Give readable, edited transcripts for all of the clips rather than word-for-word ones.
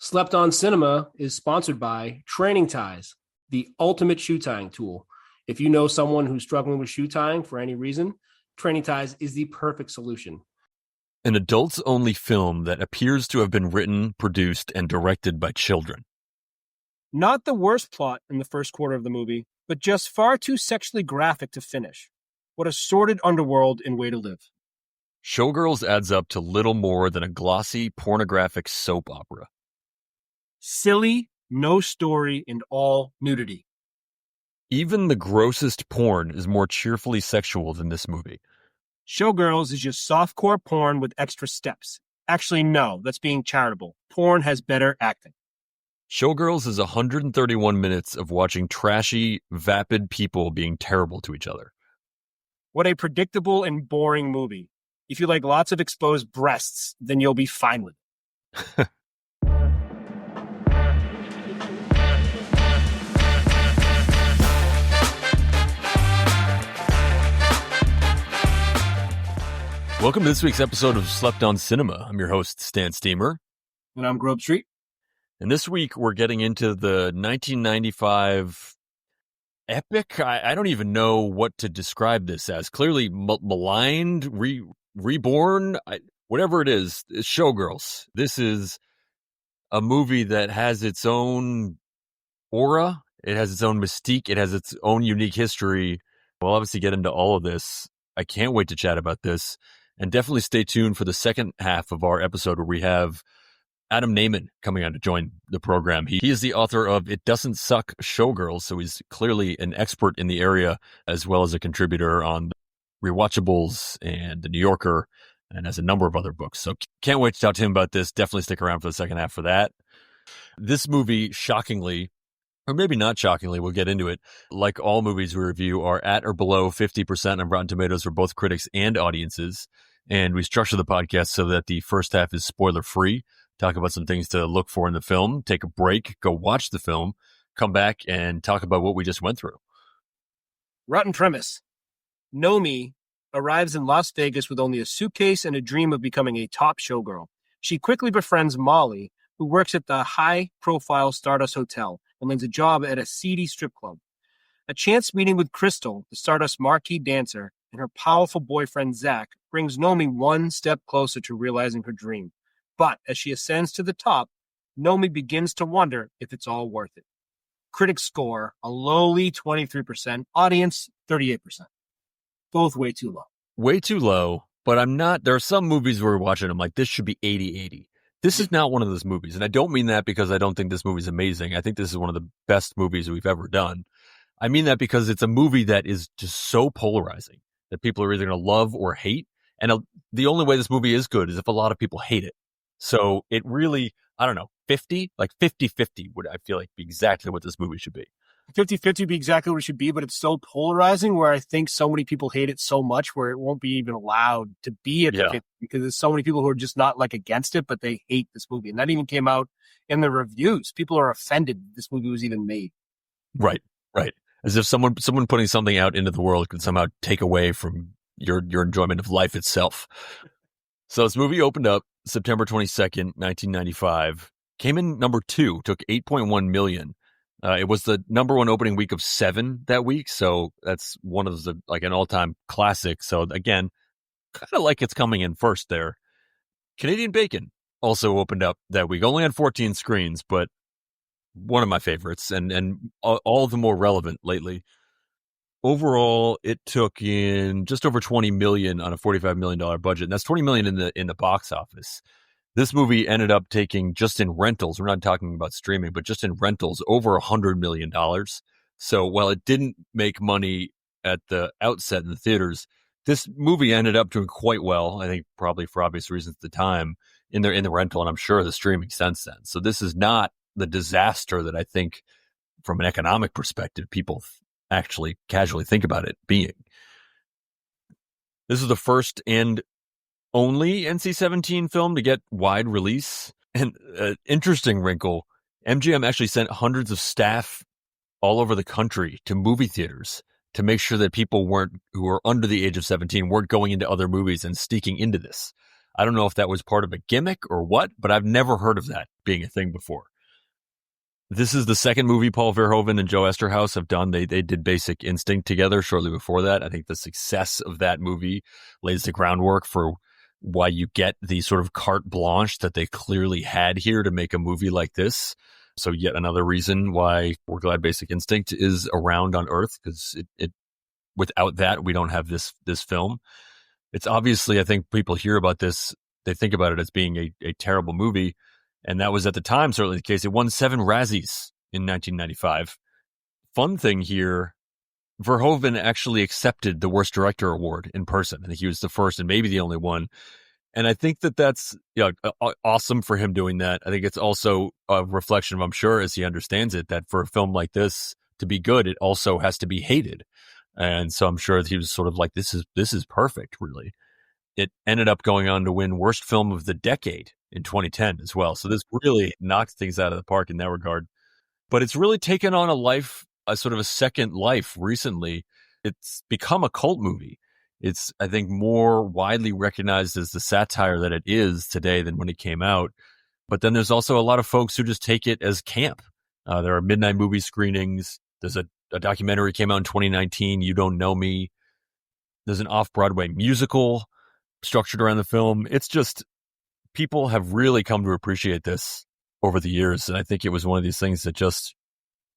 Slept on Cinema is sponsored by Training Ties, the ultimate shoe tying tool. If you know someone who's struggling with shoe tying for any reason, Training Ties is the perfect solution. An adults-only film that appears to have been written, produced, and directed by children. Not the worst plot in the first quarter of the movie, but just far too sexually graphic to finish. What a sordid underworld and way to live. Showgirls adds up to little more than a glossy, pornographic soap opera. Silly, no story, and all nudity. Even the grossest porn is more cheerfully sexual than this movie. Showgirls is just softcore porn with extra steps. Actually, no, that's being charitable. Porn has better acting. Showgirls is 131 minutes of watching trashy, vapid people being terrible to each other. What a predictable and boring movie. If you like lots of exposed breasts, then you'll be fine with it. Welcome to this week's episode of Slept on Cinema. I'm your host, Stan Steamer. And I'm GrobeStreet. And this week we're getting into the 1995 epic. I don't even know what to describe this as. Clearly maligned, reborn, whatever it is, it's Showgirls. This is a movie that has its own aura. It has its own mystique. It has its own unique history. We'll obviously get into all of this. I can't wait to chat about this. And definitely stay tuned for the second half of our episode where we have Adam Nayman coming on to join the program. He is the author of It Doesn't Suck Showgirls, so he's clearly an expert in the area as well as a contributor on Rewatchables and The New Yorker and has a number of other books. So can't wait to talk to him about this. Definitely stick around for the second half for that. This movie, shockingly, or maybe not shockingly, we'll get into it. Like all movies we review are at or below 50% on Rotten Tomatoes for both critics and audiences. And we structure the podcast so that the first half is spoiler-free. Talk about some things to look for in the film, take a break, go watch the film, come back and talk about what we just went through. Rotten premise. Nomi arrives in Las Vegas with only a suitcase and a dream of becoming a top showgirl. She quickly befriends Molly, who works at the high-profile Stardust Hotel, and lands a job at a seedy strip club. A chance meeting with Crystal, the Stardust marquee dancer, and her powerful boyfriend Zach brings Nomi one step closer to realizing her dream. But as she ascends to the top, Nomi begins to wonder if it's all worth it. Critics score a lowly 23%, audience 38%. Both way too low. Way too low, but I'm not. There are some movies where we're watching, I'm like, this should be 80-80. This is not one of those movies. And I don't mean that because I don't think this movie is amazing. I think this is one of the best movies we've ever done. I mean that because it's a movie that is just so polarizing that people are either going to love or hate. And the only way this movie is good is if a lot of people hate it. So it really, I don't know, 50-50 would, I feel like, be exactly what this movie should be. 50-50 would be exactly what it should be, but it's so polarizing where I think so many people hate it so much where it won't be even allowed to be at 50 because there's so many people who are just not like against it, but they hate this movie. And that even came out in the reviews. People are offended this movie was even made. Right. As if someone putting something out into the world could somehow take away from your enjoyment of life itself. So this movie opened up September 22nd, 1995, came in number 2, took 8.1 million. It was the number 1 opening week of 7 that week. So that's one of the, like an all-time classic. So again, kind of like it's coming in first there. Canadian Bacon also opened up that week, only on 14 screens, but one of my favorites and all the more relevant lately. Overall, it took in just over 20 million on a $45 million budget. And that's 20 million in the box office. This movie ended up taking, just in rentals, we're not talking about streaming, but just in rentals, over $100 million. So while it didn't make money at the outset in the theaters, this movie ended up doing quite well. I think probably for obvious reasons at the time in the rental, and I'm sure the streaming since then. So this is not the disaster that I think from an economic perspective, people actually casually think about it being. This is the first and only NC-17 film to get wide release. And interesting wrinkle, MGM actually sent hundreds of staff all over the country to movie theaters to make sure that people who were under the age of 17 weren't going into other movies and sneaking into this. I don't know if that was part of a gimmick or what, but I've never heard of that being a thing before. This is the second movie Paul Verhoeven and Joe Esterhaus have done. They did Basic Instinct together shortly before that. I think the success of that movie lays the groundwork for why you get the sort of carte blanche that they clearly had here to make a movie like this. So yet another reason why we're glad Basic Instinct is around on Earth, because it without that, we don't have this film. It's obviously, I think people hear about this, they think about it as being a terrible movie. And that was at the time certainly the case. It won 7 Razzies in 1995. Fun thing here, Verhoeven actually accepted the Worst Director Award in person. I think he was the first and maybe the only one. And I think that's awesome for him doing that. I think it's also a reflection of, I'm sure, as he understands it, that for a film like this to be good, it also has to be hated. And so I'm sure that he was sort of like, this is perfect, really. It ended up going on to win Worst Film of the Decade in 2010 as well. So this really knocked things out of the park in that regard. But it's really taken on a sort of a second life recently. It's become a cult movie. It's, I think, more widely recognized as the satire that it is today than when it came out. But then there's also a lot of folks who just take it as camp. There are midnight movie screenings. There's a documentary came out in 2019, You Don't Know Me. There's an off-Broadway musical structured around the film. It's just, people have really come to appreciate this over the years. And I think it was one of these things that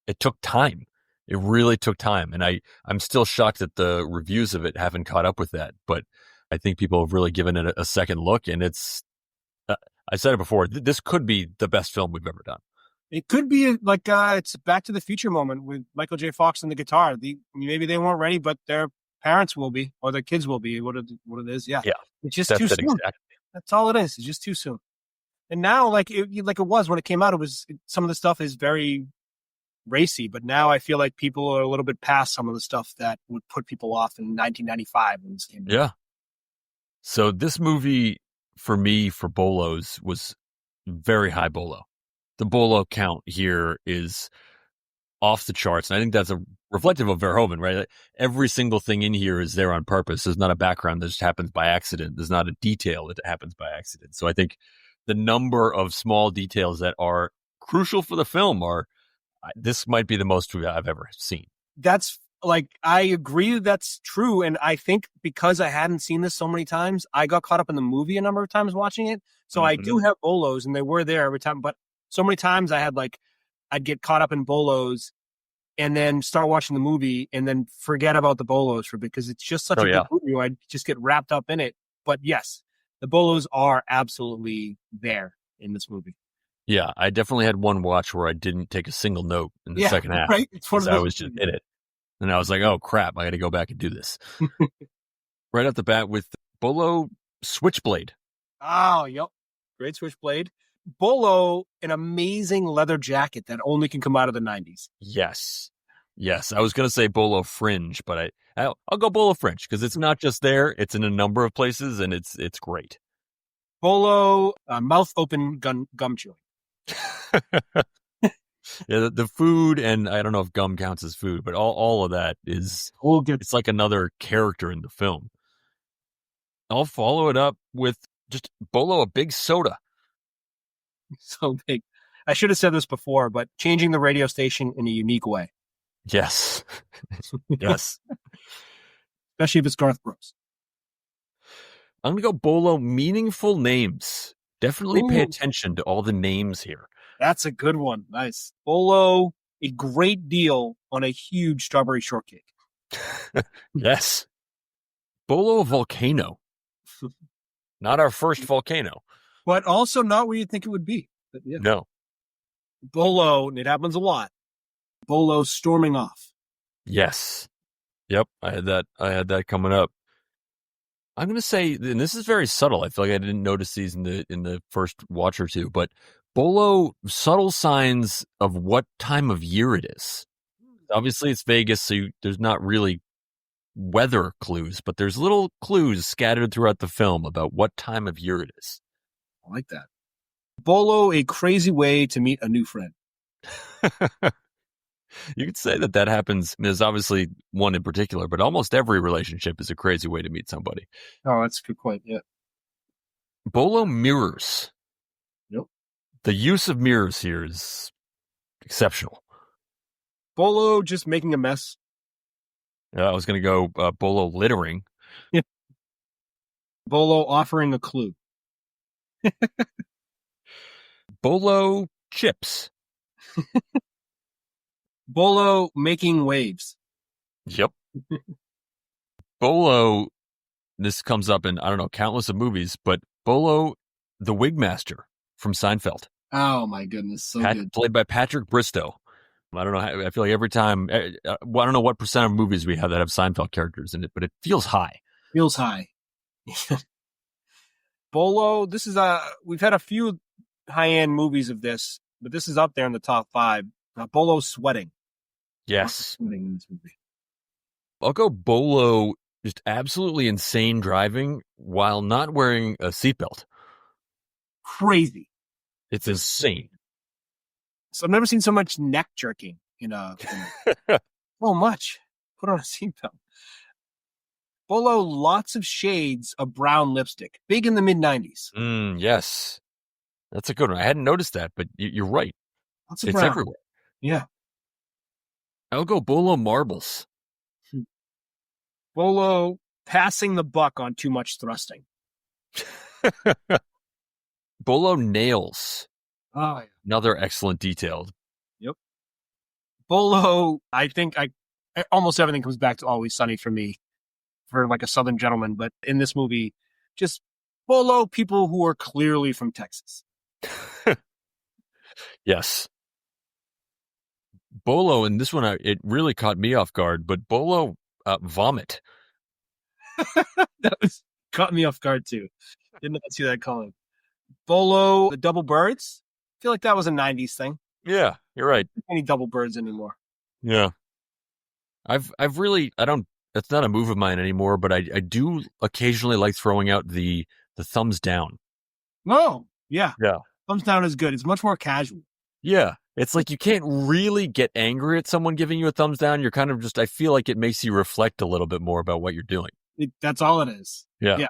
it took time. It really took time. And I'm still shocked that the reviews of it haven't caught up with that. But I think people have really given it a second look. And it's, I said it before, this could be the best film we've ever done. It could be like it's a Back to the Future moment with Michael J. Fox and the guitar. Maybe they weren't ready, but their parents will be, or their kids will be. What it is, yeah. It's just too soon. Exactly. That's all it is. It's just too soon. And now, like it was when it came out, some of the stuff is very racy. But now I feel like people are a little bit past some of the stuff that would put people off in 1995 when this came out. Yeah. So this movie, for me, for BOLOs, was very high BOLO. The BOLO count here is off the charts. And I think that's a reflective of Verhoeven, right? Like, every single thing in here is there on purpose. There's not a background that just happens by accident. There's not a detail that happens by accident. So I think the number of small details that are crucial for the film this might be the most I've ever seen. That's like, I agree that's true. And I think because I hadn't seen this so many times, I got caught up in the movie a number of times watching it. So I do have BOLOs, and they were there every time. But so many times I'd get caught up in BOLOs and then start watching the movie and then forget about the BOLOs for a bit, because it's just such a good movie. I'd just get wrapped up in it. But yes, the BOLOs are absolutely there in this movie. Yeah, I definitely had one watch where I didn't take a single note in the second half. Right? I was just in it. And I was like, oh, crap, I got to go back and do this. Right off the bat with BOLO Switchblade. Oh, yep. Great Switchblade. BOLO, an amazing leather jacket that only can come out of the 90s. Yes. I was going to say BOLO Fringe, but I'll go BOLO Fringe, because it's not just there. It's in a number of places, and it's great. BOLO mouth open gum chewing. Yeah, the food, and I don't know if gum counts as food, but all of that is, it's like another character in the film. I'll follow it up with just BOLO a big soda. So big. I should have said this before, but changing the radio station in a unique way. Yes. Yes. Especially if it's Garth Brooks. I'm going to go BOLO meaningful names. Definitely pay attention to all the names here. That's a good one. Nice. BOLO, a great deal on a huge strawberry shortcake. Yes. BOLO volcano. Not our first volcano. But also not where you'd think it would be. But yeah. No. BOLO, and it happens a lot. BOLO storming off. Yes. Yep. I had that coming up. I'm going to say, and this is very subtle. I feel like I didn't notice these in the first watch or two, but BOLO, subtle signs of what time of year it is. Obviously, it's Vegas, so there's not really weather clues, but there's little clues scattered throughout the film about what time of year it is. I like that. BOLO, a crazy way to meet a new friend. You could say that happens. There's obviously one in particular, but almost every relationship is a crazy way to meet somebody. Oh, that's a good point. Yeah. Bolo mirrors. Nope. The use of mirrors here is exceptional. Bolo just making a mess. I was going to go Bolo littering. Bolo offering a clue. Bolo chips. Bolo making waves. Yep. Bolo, this comes up in, I don't know, countless of movies, but Bolo, the Wigmaster from Seinfeld. Oh, my goodness. So good. Played by Patrick Bristow. I don't know. I feel like every time, I don't know what percent of movies we have that have Seinfeld characters in it, but it feels high. Feels high. Bolo, this is we've had a few high-end movies of this, but this is up there in the top 5. Bolo sweating. Yes. Sweating in this movie. I'll go Bolo, just absolutely insane driving while not wearing a seatbelt. Crazy. It's insane. So I've never seen so much neck jerking in a so much. Put on a seatbelt. Bolo, lots of shades of brown lipstick. Big in the mid-90s. Yes. That's a good one. I hadn't noticed that, but you're right. Lots of It's brown. everywhere. Yeah. I'll go Bolo marbles. Bolo passing the buck on too much thrusting. Bolo nails. Oh, yeah. Another excellent detail. Yep. Bolo, I think almost everything comes back to Always Sunny for me, for like a Southern gentleman. But in this movie, just Bolo people who are clearly from Texas. Yes. Bolo, and this one, it really caught me off guard, but Bolo vomit. That caught me off guard too. Didn't see that coming. Bolo, the double birds. I feel like that was a 90s thing. Yeah, you're right. Any double birds anymore. Yeah. I've really, that's not a move of mine anymore, but I do occasionally like throwing out the thumbs down. Oh, yeah. Yeah. Thumbs down is good. It's much more casual. Yeah. It's like you can't really get angry at someone giving you a thumbs down. You're kind of just, I feel like it makes you reflect a little bit more about what you're doing. That's all it is. Yeah.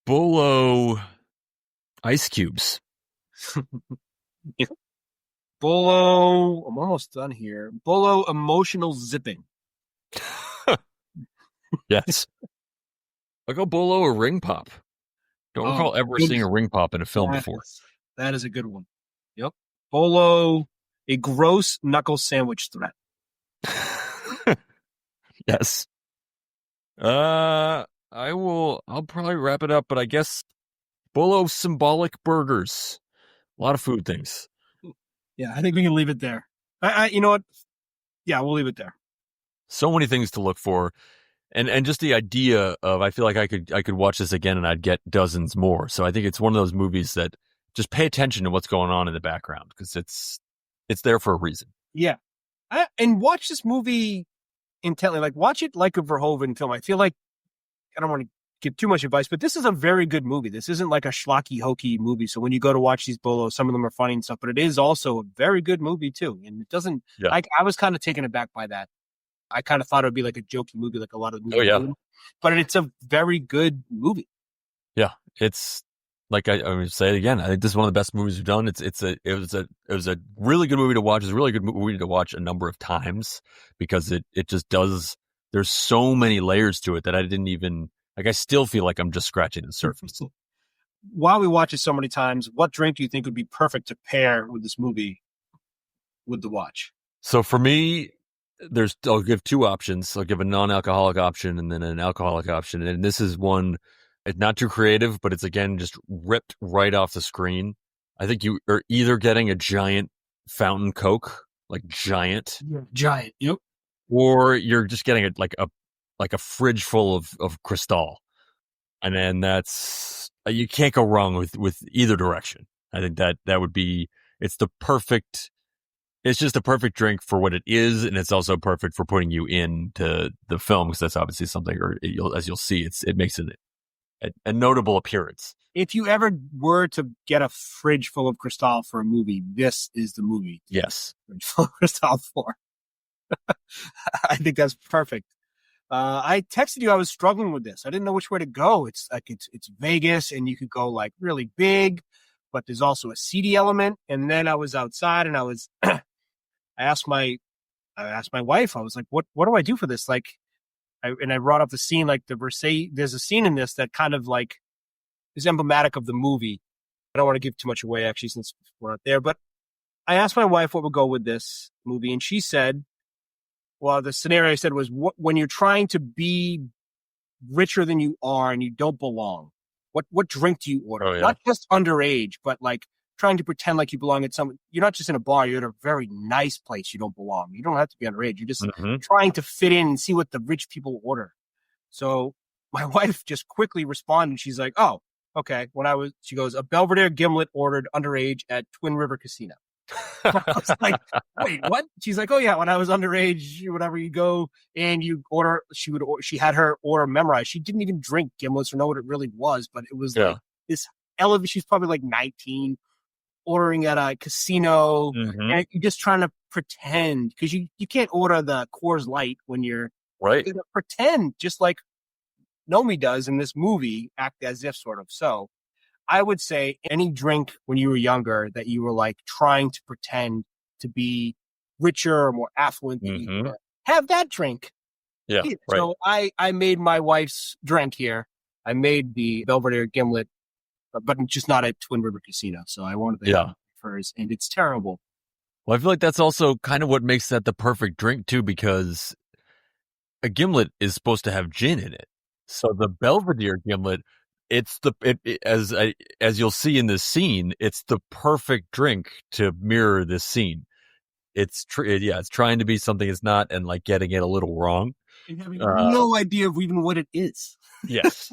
Bolo ice cubes. Yeah. Bolo, I'm almost done here. Bolo emotional zipping. Yes. I'll go Bolo a ring pop. Don't recall ever seeing a ring pop in a film before. That is a good one. Yep. Bolo, a gross knuckle sandwich threat. Yes. I'll probably wrap it up, but I guess Bolo symbolic burgers. A lot of food things. Yeah, I think we can leave it there. You know what? Yeah, we'll leave it there. So many things to look for. And just the idea of, I feel like I could watch this again and I'd get dozens more. So I think it's one of those movies that just pay attention to what's going on in the background, because it's there for a reason. Yeah. And watch this movie intently. Like, watch it like a Verhoeven film. I feel like, I don't want to give too much advice, but this is a very good movie. This isn't like a schlocky, hokey movie. So when you go to watch these Bolos, some of them are funny and stuff, but it is also a very good movie too. And it doesn't, I was kind of taken aback by that. I kind of thought it would be like a jokey movie, like a lot of movies. Oh, yeah. Do. But it's a very good movie. Yeah. It's like, I would say it again. I think this is one of the best movies we've done. It was a really good movie to watch. It's a really good movie to watch a number of times, because it just does. There's so many layers to it that I didn't even, like, I still feel like I'm just scratching the surface. While we watch it so many times, what drink do you think would be perfect to pair with this movie with the watch? So for me, I'll give two options. I'll give a non-alcoholic option and then an alcoholic option. And this is one, it's not too creative, but it's, again, just ripped right off the screen. I think you are either getting a giant fountain Coke, like giant. Yeah, giant. Yep. Or you're just getting a fridge full of Cristal. And then you can't go wrong with either direction. I think that would be, it's just the perfect drink for what it is. And it's also perfect for putting you into the film, because that's obviously something, as you'll see, it makes it a notable appearance. If you ever were to get a fridge full of Cristal for a movie, this is the movie. Yes. Fridge full of Cristal for. I think that's perfect. I texted you I was struggling with this. I didn't know which way to go. It's like it's Vegas, and you could go like really big, but there's also a seedy element. And then I was outside, and I was I asked my wife. I was like, what do I do for this? Like, I brought up the scene, like there's a scene in this that kind of like is emblematic of the movie. I don't want to give too much away, actually, since we're not there. But I asked my wife what would go with this movie, and she said, well, the scenario I said was when you're trying to be richer than you are and you don't belong, what drink do you order? Oh, yeah. Not just underage, but like trying to pretend like you belong at you're not just in a bar, you're at a very nice place you don't belong. You don't have to be underage. You're just trying to fit in and see what the rich people order. So my wife just quickly responded. She's like, oh, okay. She goes, a Belvedere gimlet ordered underage at Twin River Casino. I was like, wait, what? She's like, oh yeah, when I was underage, whenever you go and you order, she had her order memorized. She didn't even drink gimlets or know what it really was, but it was like this elevated. She's probably like 19, ordering at a casino, and you're just trying to pretend, because you can't order the Coors Light when you're right. You're gonna pretend, just like Nomi does in this movie, act as if sort of. So I would say any drink when you were younger that you were like trying to pretend to be richer or more affluent than you were, have that drink. Yeah. Right. So I made my wife's drink here. I made the Belvedere gimlet, but just not at Twin River Casino. So I wanted to have hers, and it's terrible. Well, I feel like that's also kind of what makes that the perfect drink too, because a gimlet is supposed to have gin in it. So the Belvedere gimlet, as you'll see in this scene, it's the perfect drink to mirror this scene. It's trying to be something it's not, and like getting it a little wrong, and having no idea of even what it is. Yes.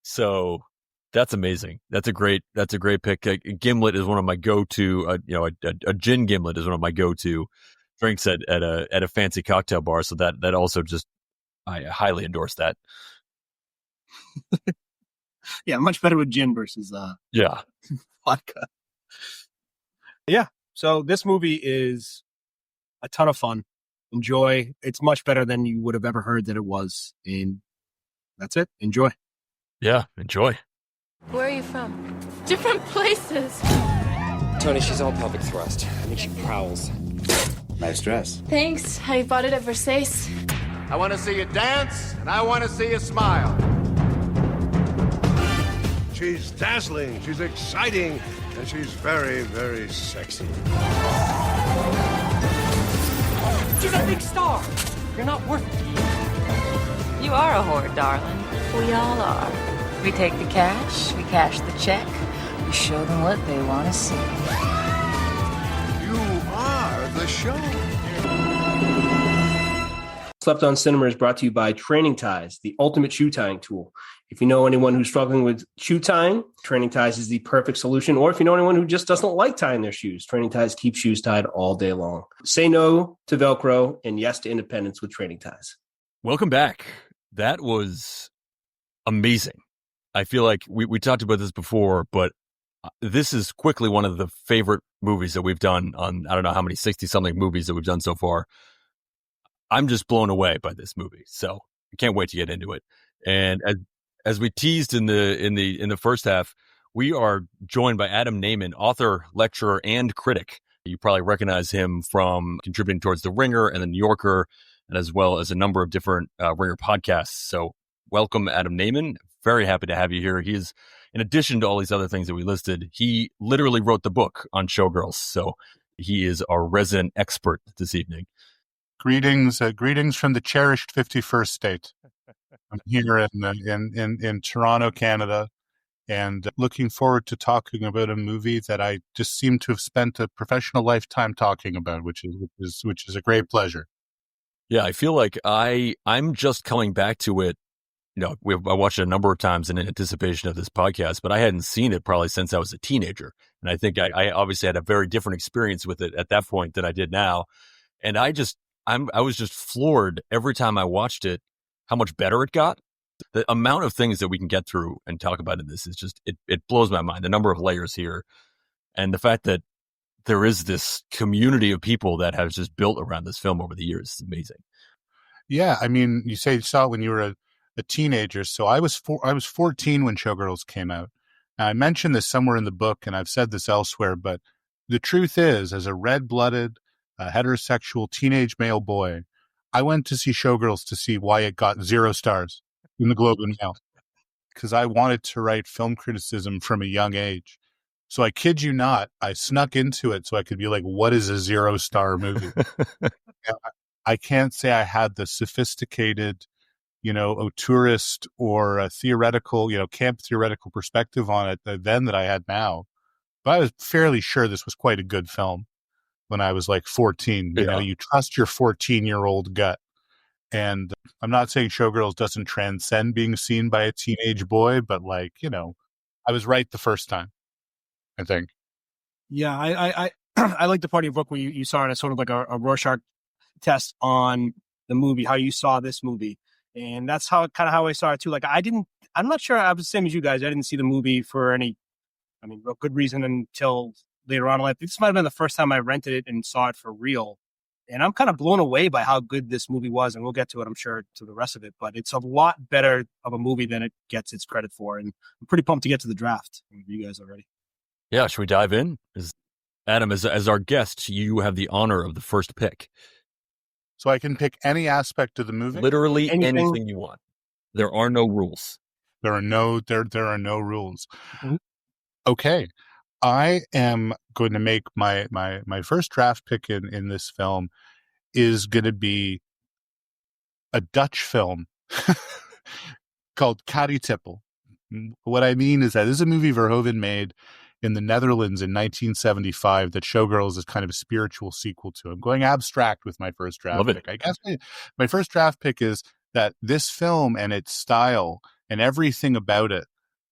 So that's amazing. That's a great pick. A gimlet is one of my go-to. A gin gimlet is one of my go-to drinks at a fancy cocktail bar. So that also just, I highly endorse that. Yeah, much better with gin versus vodka. Yeah. So this movie is a ton of fun. Enjoy. It's much better than you would have ever heard that it was. And that's it. Enjoy. Yeah, enjoy. Where are you from? Different places. Tony, she's all pelvic thrust. I think she prowls. Nice dress. Thanks. I bought it at Versace. I want to see you dance, and I want to see you smile. She's dazzling, she's exciting, and she's very, very sexy. She's a big star. You're not worth it. You are a whore, darling. We all are. We take the cash, we cash the check, we show them what they want to see. You are the show. Slept on Cinema is brought to you by Training Ties, the ultimate shoe tying tool. If you know anyone who's struggling with shoe tying, Training Ties is the perfect solution. Or if you know anyone who just doesn't like tying their shoes, Training Ties keep shoes tied all day long. Say no to Velcro and yes to independence with Training Ties. Welcome back. That was amazing. I feel like we talked about this before, but this is quickly one of the favorite movies that we've done on, I don't know how many 60-something movies that we've done so far. I'm just blown away by this movie, so I can't wait to get into it. And as we teased in the first half, we are joined by Adam Nayman, author, lecturer, and critic. You probably recognize him from contributing towards The Ringer and The New Yorker, and as well as a number of different Ringer podcasts. So welcome, Adam Nayman. Very happy to have you here. He's, in addition to all these other things that we listed, he literally wrote the book on Showgirls. So he is our resident expert this evening. Greetings from the cherished 51st state. I'm here in Toronto, Canada, and looking forward to talking about a movie that I just seem to have spent a professional lifetime talking about, which is a great pleasure. Yeah, I feel like I'm just coming back to it. You know, I watched it a number of times in anticipation of this podcast, but I hadn't seen it probably since I was a teenager, and I think I obviously had a very different experience with it at that point than I did now, and I was just floored every time I watched it, how much better it got. The amount of things that we can get through and talk about in this is just, it blows my mind. The number of layers here, and the fact that there is this community of people that has just built around this film over the years is amazing. Yeah, I mean, you say you saw it when you were a teenager. So I was 14 when Showgirls came out. Now, I mentioned this somewhere in the book, and I've said this elsewhere, but the truth is, as a red-blooded, heterosexual teenage male boy, I went to see Showgirls to see why it got 0 stars in the Globe and Mail, because I wanted to write film criticism from a young age. So I kid you not, I snuck into it so I could be like, what is a 0-star movie? I can't say I had the sophisticated, auteurist or a theoretical, camp theoretical perspective on it then that I had now. But I was fairly sure this was quite a good film when I was like 14. Yeah. You trust your 14-year-old gut. And I'm not saying Showgirls doesn't transcend being seen by a teenage boy, but I was right the first time, I think. Yeah, I like the part of your book where you saw it as sort of like a Rorschach test on the movie, how you saw this movie. And that's how I saw it too. Like I'm not sure I was the same as you guys. I didn't see the movie for any, real good reason until later on in life. This might have been the first time I rented it and saw it for real. And I'm kind of blown away by how good this movie was. And we'll get to it, I'm sure, to the rest of it. But it's a lot better of a movie than it gets its credit for. And I'm pretty pumped to get to the draft with you guys already. Yeah, should we dive in? Adam, as our guest, you have the honor of the first pick. So I can pick any aspect of the movie? Literally anything you want. There are no rules. There are no rules. Mm-hmm. Okay. I am going to make my first draft pick in this film is going to be a Dutch film called Karietippel. What I mean is that this is a movie Verhoeven made in the Netherlands in 1975 that Showgirls is kind of a spiritual sequel to. I'm going abstract with my first draft pick. I guess my first draft pick is that this film and its style and everything about it,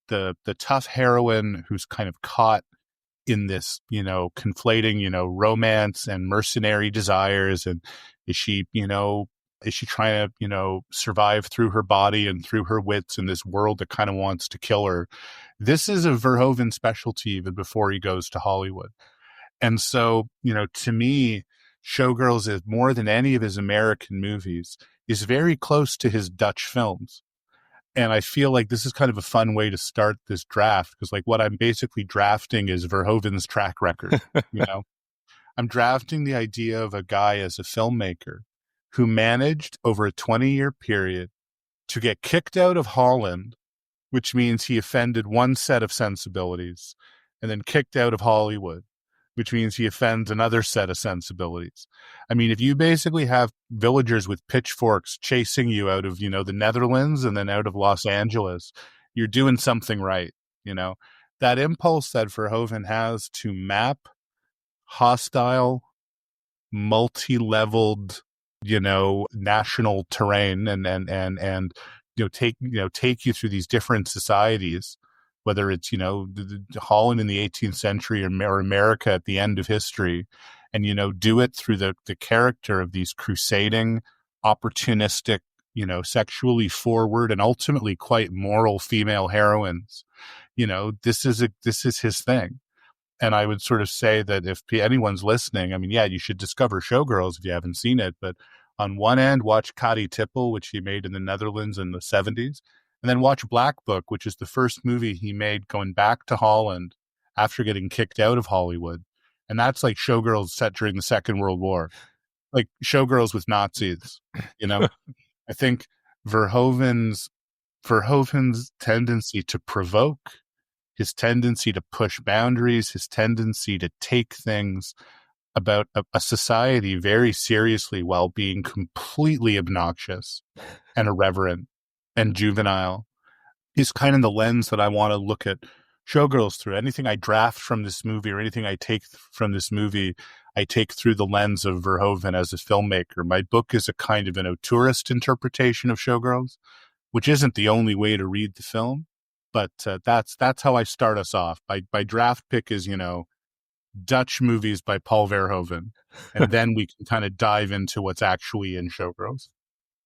the tough heroine who's kind of caught in this, conflating, romance and mercenary desires. And is she trying to, survive through her body and through her wits in this world that kind of wants to kill her? This is a Verhoeven specialty even before he goes to Hollywood. And so, to me, Showgirls is more than any of his American movies is very close to his Dutch films. And I feel like this is kind of a fun way to start this draft because like what I'm basically drafting is Verhoeven's track record. I'm drafting the idea of a guy as a filmmaker who managed over a 20-year period to get kicked out of Holland, which means he offended one set of sensibilities, and then kicked out of Hollywood, which means he offends another set of sensibilities. If you basically have villagers with pitchforks chasing you out of, the Netherlands and then out of Los Angeles, you're doing something right. That impulse that Verhoeven has to map hostile, multi-leveled, national terrain and take you through these different societies, whether it's, Holland in the 18th century or America at the end of history, and, do it through the character of these crusading, opportunistic, sexually forward and ultimately quite moral female heroines. This is his thing. And I would sort of say that if anyone's listening, you should discover Showgirls if you haven't seen it. But on one end, watch Karietippel, which he made in the Netherlands in the 70s. And then watch Black Book, which is the first movie he made going back to Holland after getting kicked out of Hollywood. And that's like Showgirls set during the Second World War. Like Showgirls with Nazis, I think Verhoeven's tendency to provoke, his tendency to push boundaries, his tendency to take things about a society very seriously while being completely obnoxious and irreverent and juvenile is kind of the lens that I want to look at Showgirls through. Anything I draft from this movie or anything I take from this movie, I take through the lens of Verhoeven as a filmmaker. My book is a kind of an auteurist interpretation of Showgirls, which isn't the only way to read the film. But that's how I start us off. My draft pick is, Dutch movies by Paul Verhoeven. And then we can kind of dive into what's actually in Showgirls.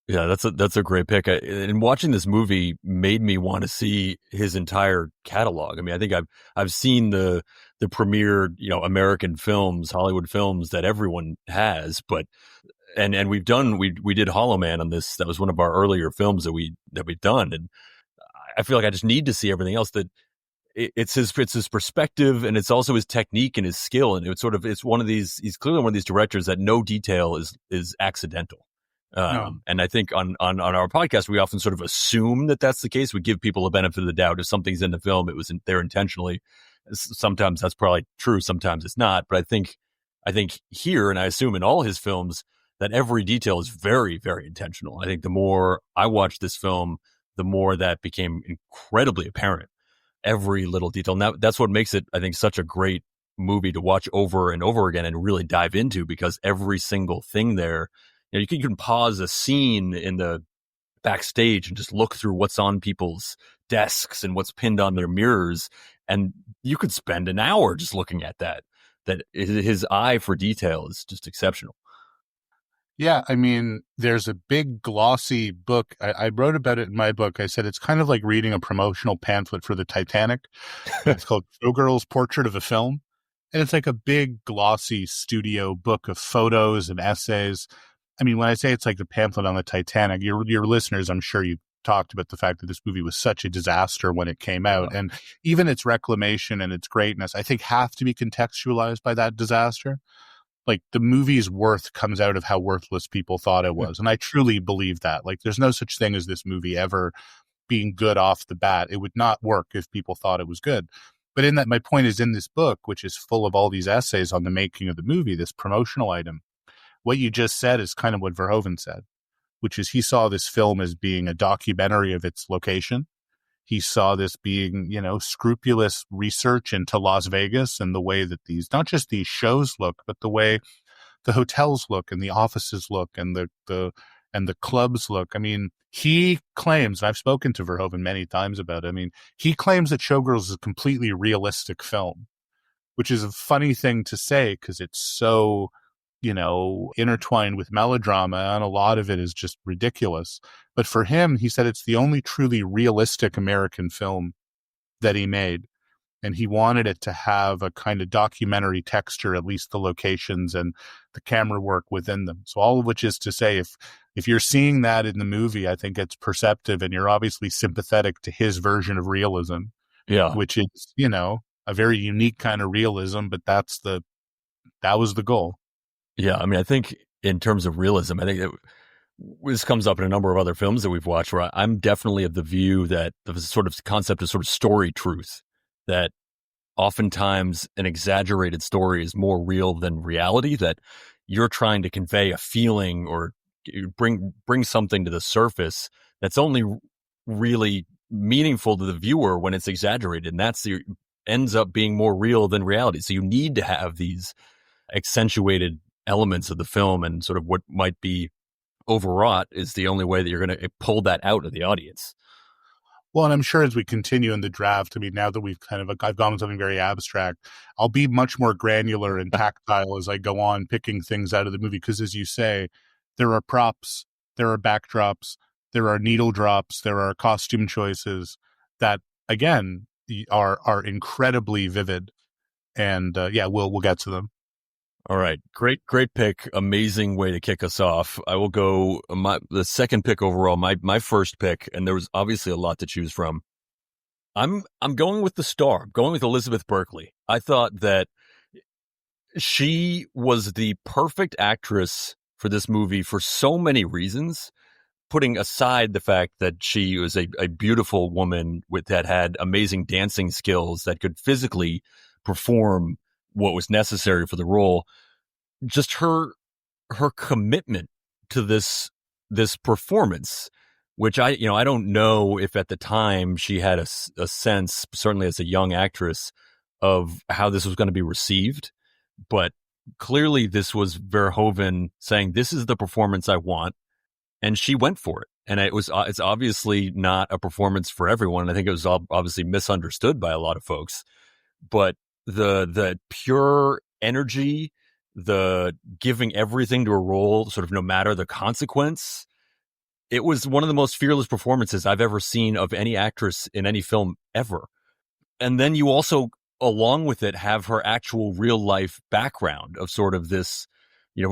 Yeah, that's a great pick. And watching this movie made me want to see his entire catalog. I think I've seen the premier, American films, Hollywood films that everyone has, but and we did Hollow Man on this. That was one of our earlier films that we've done, and I feel like I just need to see everything else. That it's his perspective, and it's also his technique and his skill, and it's one of these. He's clearly one of these directors that no detail is accidental. No. And I think on our podcast, we often sort of assume that that's the case. We give people a benefit of the doubt. If something's in the film, it was there intentionally. Sometimes that's probably true. Sometimes it's not. But I think here, and I assume in all his films, that every detail is very, very intentional. I think the more I watched this film, the more that became incredibly apparent. Every little detail. Now, that's what makes it, I think, such a great movie to watch over and over again and really dive into, because every single thing there, you can pause a scene in the backstage and just look through what's on people's desks and what's pinned on their mirrors, and you could spend an hour just looking at that. That his eye for detail is just exceptional. Yeah, I mean, there's a big glossy book. I wrote about it in my book. I said it's kind of like reading a promotional pamphlet for the Titanic. It's called Showgirls Portrait of a Film. And it's like a big glossy studio book of photos and essays. I mean, when I say it's like the pamphlet on the Titanic, your listeners, I'm sure you talked about the fact that this movie was such a disaster when it came out. And even its reclamation and its greatness, I think, have to be contextualized by that disaster. Like, the movie's worth comes out of how worthless people thought it was. And I truly believe that. Like, there's no such thing as this movie ever being good off the bat. It would not work if people thought it was good. But in that, my point is, in this book, which is full of all these essays on the making of the movie, this promotional item, what you just said is kind of what Verhoeven said, which is he saw this film as being a documentary of its location. He saw this being, scrupulous research into Las Vegas and the way that not just these shows look, but the way the hotels look and the offices look and the clubs look. I mean, he claims, and I've spoken to Verhoeven many times about it, I mean, he claims that Showgirls is a completely realistic film, which is a funny thing to say because it's so, intertwined with melodrama, and a lot of it is just ridiculous. But for him, he said it's the only truly realistic American film that he made. And he wanted it to have a kind of documentary texture, at least the locations and the camera work within them. So all of which is to say, if you're seeing that in the movie, I think it's perceptive, and you're obviously sympathetic to his version of realism. Yeah. Which is, a very unique kind of realism, but that was the goal. Yeah, I mean, I think in terms of realism, I think that this comes up in a number of other films that we've watched, where I'm definitely of the view that the sort of concept of sort of story truth, that oftentimes an exaggerated story is more real than reality, that you're trying to convey a feeling or bring something to the surface that's only really meaningful to the viewer when it's exaggerated, and ends up being more real than reality. So you need to have these accentuated elements of the film, and sort of what might be overwrought is the only way that you're going to pull that out of the audience. Well, and I'm sure as we continue in the draft, I mean, now that I've gone with something very abstract, I'll be much more granular and tactile as I go on picking things out of the movie. Because as you say, there are props, there are backdrops, there are needle drops, there are costume choices that, again, are incredibly vivid. And we'll get to them. All right. Great pick. Amazing way to kick us off. I will go the second pick overall, my first pick, and there was obviously a lot to choose from. I'm going with the star. I'm going with Elizabeth Berkley. I thought that she was the perfect actress for this movie for so many reasons, putting aside the fact that she was a beautiful woman that had amazing dancing skills, that could physically perform what was necessary for the role. Just her commitment to this performance, which I don't know if at the time she had a sense, certainly as a young actress, of how this was going to be received. But clearly this was Verhoeven saying, this is the performance I want. And she went for it. And it's obviously not a performance for everyone. I think it was obviously misunderstood by a lot of folks, but the pure energy, the giving everything to a role, sort of no matter the consequence, it was one of the most fearless performances I've ever seen of any actress in any film ever. And then you also, along with it, have her actual real life background of sort of this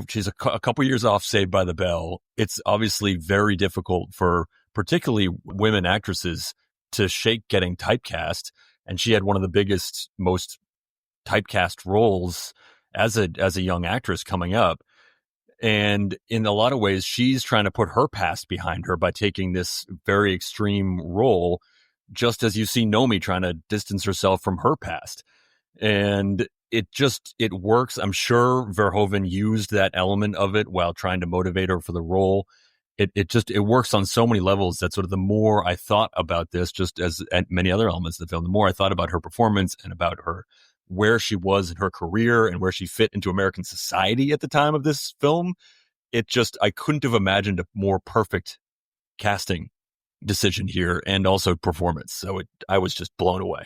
she's a couple years off Saved by the Bell. It's obviously very difficult for particularly women actresses to shake getting typecast. And she had one of the biggest, most typecast roles as a young actress coming up. And in a lot of ways, she's trying to put her past behind her by taking this very extreme role, just as you see Nomi trying to distance herself from her past. And it works. I'm sure Verhoeven used that element of it while trying to motivate her for the role. It works on so many levels that sort of the more I thought about this, just as and many other elements of the film, the more I thought about her performance and about her, where she was in her career and where she fit into American society at the time of this film. I couldn't have imagined a more perfect casting decision here and also performance. So I was just blown away.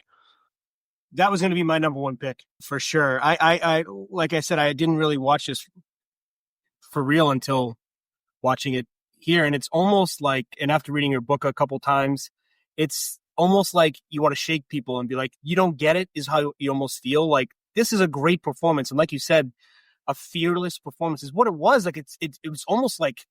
That was going to be my number one pick for sure. I like I said, I didn't really watch this for real until watching it here. And it's almost like, and after reading your book a couple times, it's almost like you want to shake people and be like, you don't get it, is how you almost feel. Like, this is a great performance. And like you said, a fearless performance is what it was. Like, it was almost like,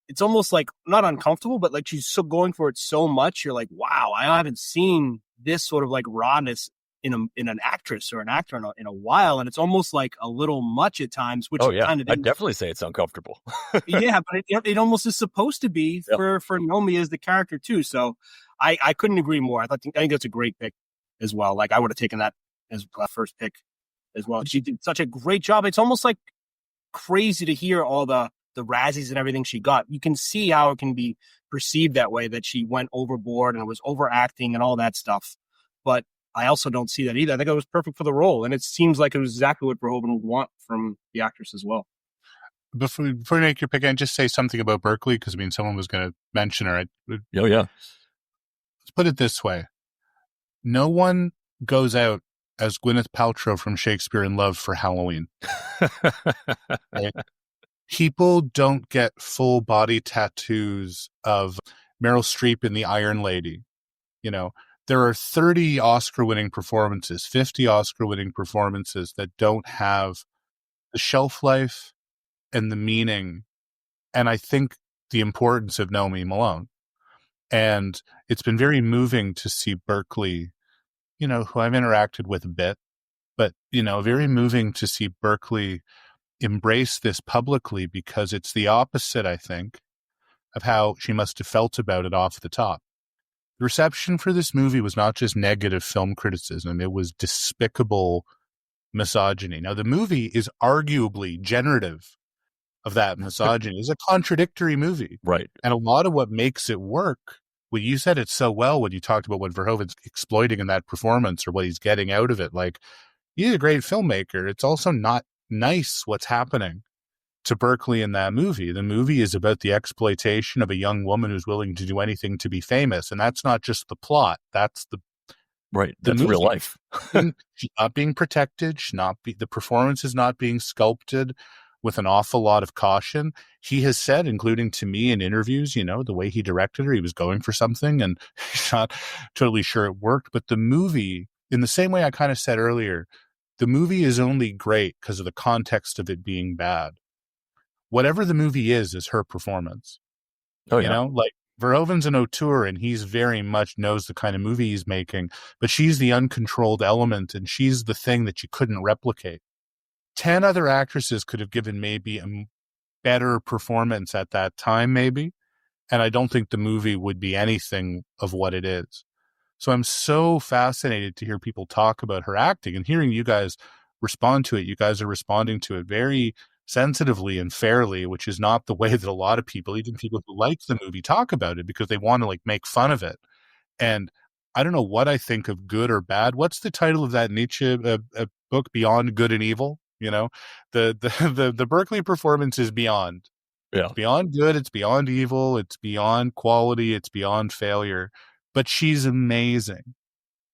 it's almost like not uncomfortable, but like she's so going for it so much. You're like, wow, I haven't seen this sort of like rawness in an actress or an actor in a while. And it's almost like a little much at times, which kind of I'd definitely say it's uncomfortable. Yeah, but it almost is supposed to be for Nomi as the character too. So I couldn't agree more. I think that's a great pick as well. Like, I would have taken that as my first pick as well. She did such a great job. It's almost like crazy to hear all the Razzies and everything she got. You can see how it can be perceived that way, that she went overboard and was overacting and all that stuff. But I also don't see that either. I think it was perfect for the role. And it seems like it was exactly what Verhoeven would want from the actress as well. Before you make your pick, I'd just say something about Berkley, because, someone was going to mention her. Oh, yeah. Let's put it this way. No one goes out as Gwyneth Paltrow from Shakespeare in Love for Halloween. Right? People don't get full body tattoos of Meryl Streep in The Iron Lady. There are 30 Oscar-winning performances, 50 Oscar-winning performances that don't have the shelf life and the meaning, and I think the importance of Nomi Malone. And it's been very moving to see Berkley, who I've interacted with a bit, but, very moving to see Berkley embrace this publicly, because it's the opposite, I think, of how she must have felt about it off the top. The reception for this movie was not just negative film criticism, it was despicable misogyny. Now, the movie is arguably generative of that misogyny. It's a contradictory movie. Right. And a lot of what makes it work, well, you said it so well when you talked about what Verhoeven's exploiting in that performance or what he's getting out of it. Like, he's a great filmmaker. It's also not nice what's happening to Berkley in that movie. The movie is about the exploitation of a young woman who's willing to do anything to be famous. And that's not just the plot. That's that's real life. She's not being protected. The performance is not being sculpted with an awful lot of caution. He has said, including to me in interviews, the way he directed her, he was going for something and he's not totally sure it worked. But the movie, in the same way I kind of said earlier, the movie is only great because of the context of it being bad. Whatever the movie is her performance. Oh, yeah. Like, Verhoeven's an auteur and he's very much knows the kind of movie he's making, but she's the uncontrolled element and she's the thing that you couldn't replicate. 10 other actresses could have given maybe a better performance at that time, maybe. And I don't think the movie would be anything of what it is. So I'm so fascinated to hear people talk about her acting and hearing you guys respond to it. You guys are responding to it very sensitively and fairly, which is not the way that a lot of people, even people who like the movie, talk about it, because they want to make fun of it. And I don't know what I think of good or bad. What's the title of that Nietzsche book, Beyond Good and Evil? The Berkley performance is beyond. Yeah. It's beyond good, it's beyond evil, it's beyond quality, it's beyond failure. But she's amazing.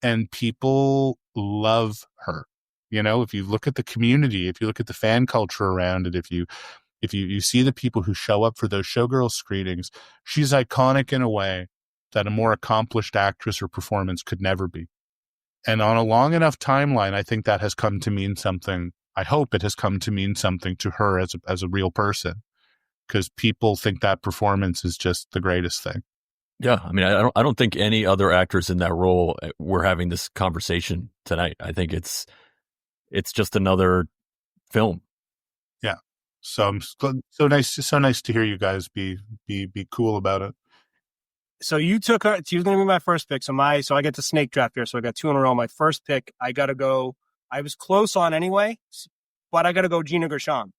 And people love her. If you look at the community, if you look at the fan culture around it, if you see the people who show up for those Showgirls screenings, she's iconic in a way that a more accomplished actress or performance could never be. And on a long enough timeline, I think that has come to mean something I hope it has come to mean something to her as a real person, because people think that performance is just the greatest thing. Yeah, I mean, I don't think any other actors in that role were having this conversation tonight. I think it's just another film. Yeah. So so nice to hear you guys be cool about it. So you took her. She was going to be my first pick. So I get to snake draft here. So I got 2 in a row. My first pick, I got to go. I was close on anyway, but I got to go Gina Gershon.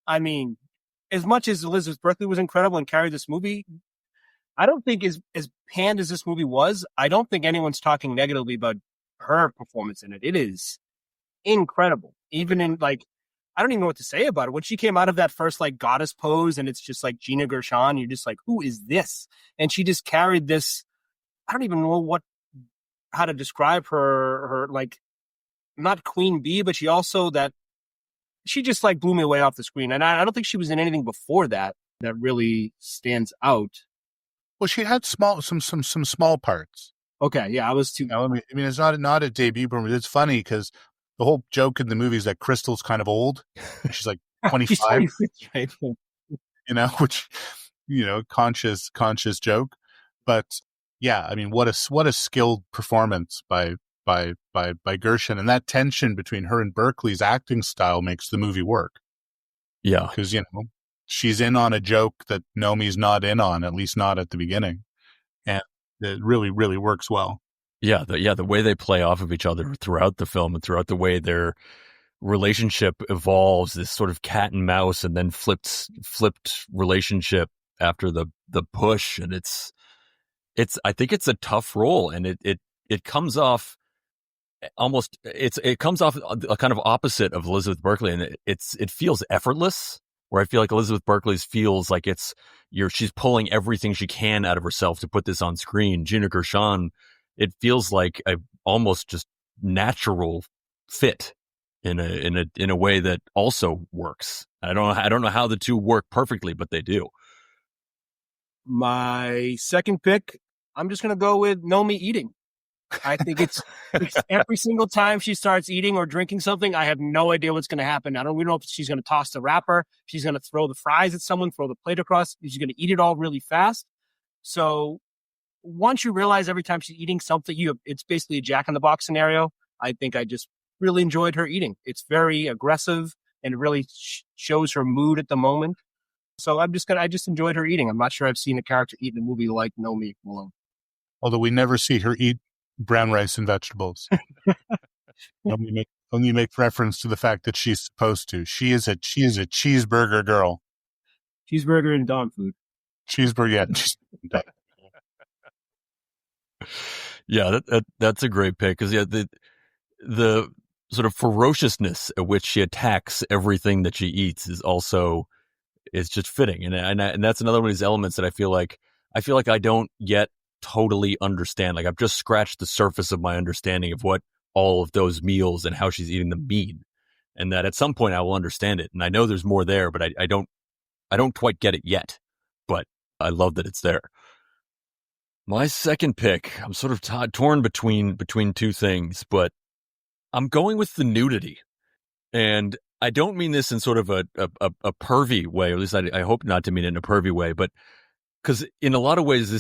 I mean, as much as Elizabeth Berkley was incredible and carried this movie, I don't think as panned as this movie was, I don't think anyone's talking negatively about her performance in it. It is incredible. Even in I don't even know what to say about it. When she came out of that first goddess pose and it's just Gina Gershon, you're just like, who is this? And she just carried this. I don't even know how to describe her not queen bee, but she also she just blew me away off the screen. And I don't think she was in anything before that really stands out. Well, she had some small parts. Okay, yeah, I was too. I mean, it's not a debut, but it's funny because the whole joke in the movie is that Crystal's kind of old. She's 25, right? Which, conscious joke. But yeah, I mean, what a skilled performance by Gershon, and that tension between her and Berkley's acting style makes the movie work. Yeah, because she's in on a joke that Nomi's not in on, at least not at the beginning, and it really, really works well. Yeah, the way they play off of each other throughout the film and throughout the way their relationship evolves, this sort of cat and mouse, and then flipped relationship after the push, and it's I think it's a tough role, and it comes off almost it comes off a kind of opposite of Elizabeth Berkley, and it feels effortless. Where I feel like Elizabeth Berkley's feels like she's pulling everything she can out of herself to put this on screen. Gina Gershon, it feels like a almost just natural fit in a way that also works. I don't know how the two work perfectly, but they do. My second pick, I'm just gonna go with Nomi eating. I think it's every single time she starts eating or drinking something, I have no idea what's going to happen. We don't know if she's going to toss the wrapper, she's going to throw the fries at someone, throw the plate across, she's going to eat it all really fast. So once you realize every time she's eating something, it's basically a Jack in the Box scenario. I think I just really enjoyed her eating. It's very aggressive and it really shows her mood at the moment. So I just enjoyed her eating. I'm not sure I've seen a character eat in a movie like Nomi Malone. Although we never see her eat brown rice and vegetables. only make reference to the fact that she's supposed to. She is a cheeseburger girl. Cheeseburger and dog food. Cheeseburger, yeah. Yeah, that's a great pick because the sort of ferociousness at which she attacks everything that she eats is just fitting, and that's another one of these elements that I feel like I don't yet totally understand. I've just scratched the surface of my understanding of what all of those meals and how she's eating them mean, and that at some point I will understand it. And I know there's more there, but I don't quite get it yet. But I love that it's there. My second pick, I'm sort of torn between two things, but I'm going with the nudity, and I don't mean this in sort of a pervy way, or at least I hope not to mean it in a pervy way, but because in a lot of ways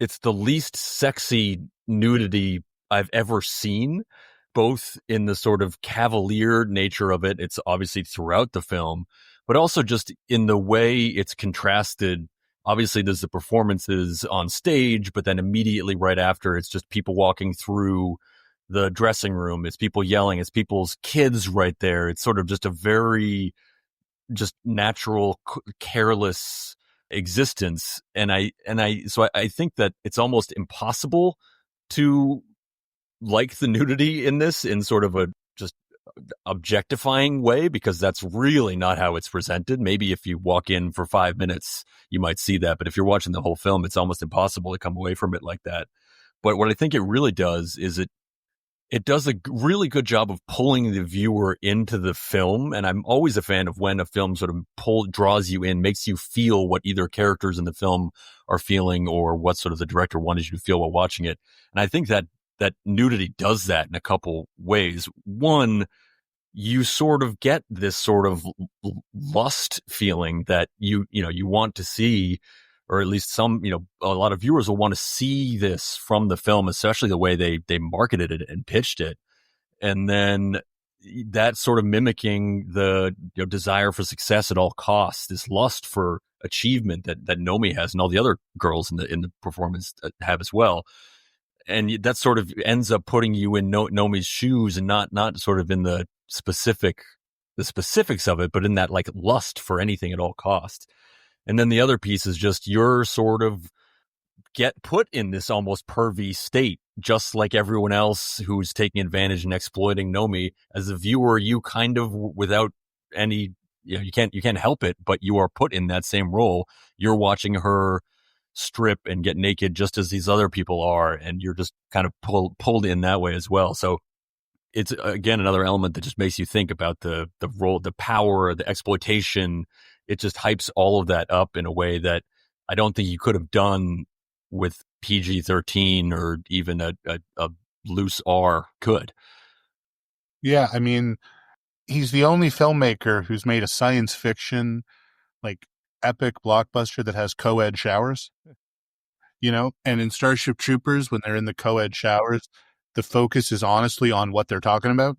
it's the least sexy nudity I've ever seen, both in the sort of cavalier nature of it. It's obviously throughout the film, but also just in the way it's contrasted. Obviously, there's the performances on stage, but then immediately right after, it's just people walking through the dressing room. It's people yelling. It's people's kids right there. It's sort of just a very just natural, careless existence. And I think that it's almost impossible to like the nudity in this in sort of a just objectifying way, because that's really not how it's presented. Maybe if you walk in for 5 minutes, you might see that. But if you're watching the whole film, it's almost impossible to come away from it like that. But what I think it really does is it does a really good job of pulling the viewer into the film. And I'm always a fan of when a film sort of draws you in, makes you feel what either characters in the film are feeling or what sort of the director wanted you to feel while watching it. And I think that nudity does that in a couple ways. One, you sort of get this sort of lust feeling that you want to see, or at least a lot of viewers will want to see this from the film, especially the way they marketed it and pitched it. And then that sort of mimicking the desire for success at all costs, this lust for achievement that Nomi has and all the other girls in the performance have as well. And that sort of ends up putting you in Nomi's shoes, and not sort of in the specifics of it, but in that like lust for anything at all costs. And then the other piece is just you're sort of get put in this almost pervy state, just like everyone else who's taking advantage and exploiting Nomi. As a viewer, you kind of, without any, you can't help it, but you are put in that same role. You're watching her strip and get naked just as these other people are, and you're just kind of pulled in that way as well. So it's, again, another element that just makes you think about the role, the power, the exploitation. It just hypes all of that up in a way that I don't think you could have done with PG-13 or even a loose R could. Yeah, I mean, he's the only filmmaker who's made a science fiction, like, epic blockbuster that has co-ed showers, and in Starship Troopers, when they're in the co-ed showers, the focus is honestly on what they're talking about.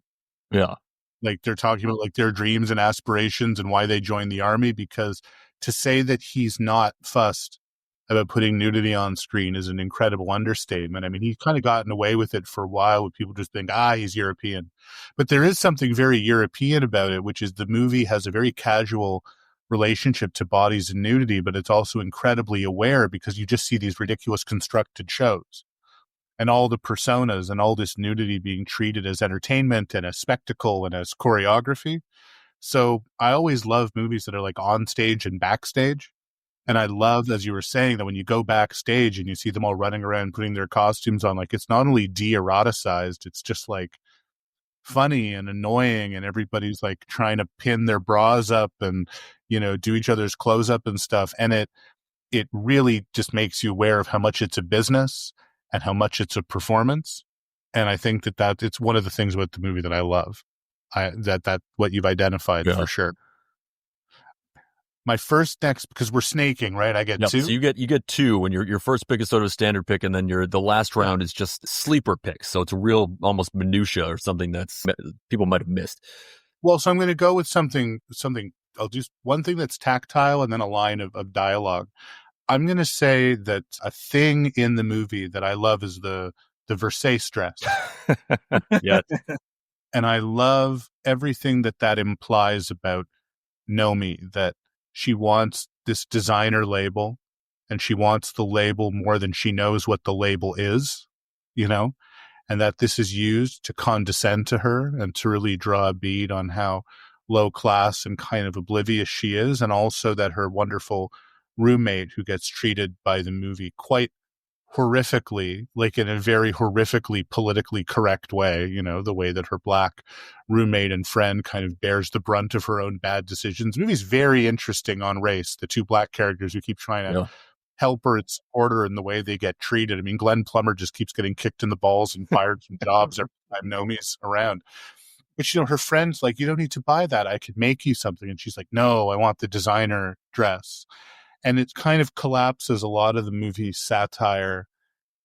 Yeah. Like, they're talking about like their dreams and aspirations and why they joined the army, because to say that he's not fussed about putting nudity on screen is an incredible understatement. I mean, he's kind of gotten away with it for a while, with people just think, he's European. But there is something very European about it, which is the movie has a very casual relationship to bodies and nudity, but it's also incredibly aware, because you just see these ridiculous constructed shows and all the personas and all this nudity being treated as entertainment and as spectacle and as choreography. So I always love movies that are like on stage and backstage. And I love, as you were saying, that when you go backstage and you see them all running around putting their costumes on, like, it's not only de-eroticized, it's just like funny and annoying, and everybody's like trying to pin their bras up and, do each other's clothes up and stuff. And it really just makes you aware of how much it's a business and how much it's a performance. And I think that it's one of the things about the movie that I love. That what you've identified for sure. My first next, because we're snaking, right? I get two. So you get two when your first pick is sort of a standard pick, and then the last round is just sleeper picks. So it's a real almost minutia or something that's people might have missed. Well, so I'm going to go with something. I'll do one thing that's tactile, and then a line of dialogue. I'm going to say that a thing in the movie that I love is the Versace dress. Yeah. And I love everything that implies about Nomi, that she wants this designer label, and she wants the label more than she knows what the label is, and that this is used to condescend to her and to really draw a bead on how low class and kind of oblivious she is. And also that her wonderful roommate, who gets treated by the movie quite horrifically, like in a very horrifically politically correct way, the way that her black roommate and friend kind of bears the brunt of her own bad decisions. The movie's very interesting on race, the two black characters who keep trying to help her and support her in the way they get treated. I mean, Glenn Plummer just keeps getting kicked in the balls and fired from jobs every time Nomi's around. But, her friend's like, you don't need to buy that. I could make you something. And she's like, no, I want the designer dress. And it kind of collapses a lot of the movie's satire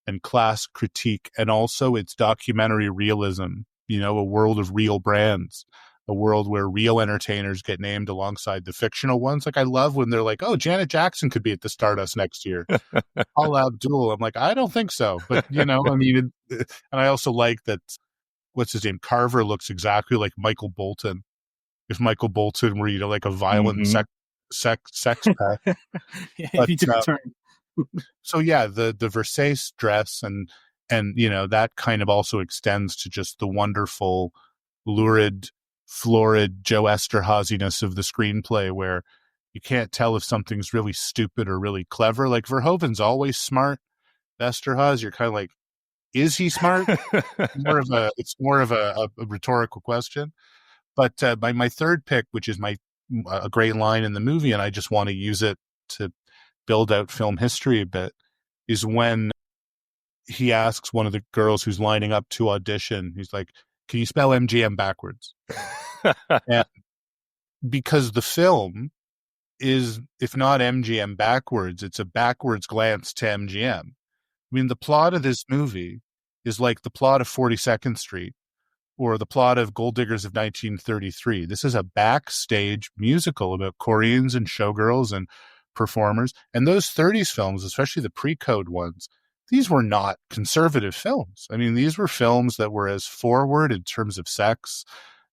and class critique, and also its documentary realism, a world of real brands, a world where real entertainers get named alongside the fictional ones. Like, I love when they're like, Janet Jackson could be at the Stardust next year. Paula Abdul. I'm like, I don't think so. But, I mean, and I also like that, what's his name? Carver looks exactly like Michael Bolton. If Michael Bolton were, like a violent sex pet. But, he took a turn. So yeah, the Versace dress and that kind of also extends to just the wonderful, lurid, florid Joe Esterházyness of the screenplay, where you can't tell if something's really stupid or really clever. Like, Verhoeven's always smart. Esterházy, you're kind of like, is he smart? It's more of a rhetorical question. But my third pick, which is a great line in the movie, and I just want to use it to build out film history a bit, is when he asks one of the girls who's lining up to audition, he's like, Can you spell MGM backwards? And because the film is, if not MGM backwards, it's a backwards glance to MGM. I mean, the plot of this movie is like the plot of 42nd Street or the plot of Gold Diggers of 1933. This is a backstage musical about Koreans and showgirls and performers. And those 30s films, especially the pre-code ones, these were not conservative films. I mean, these were films that were as forward in terms of sex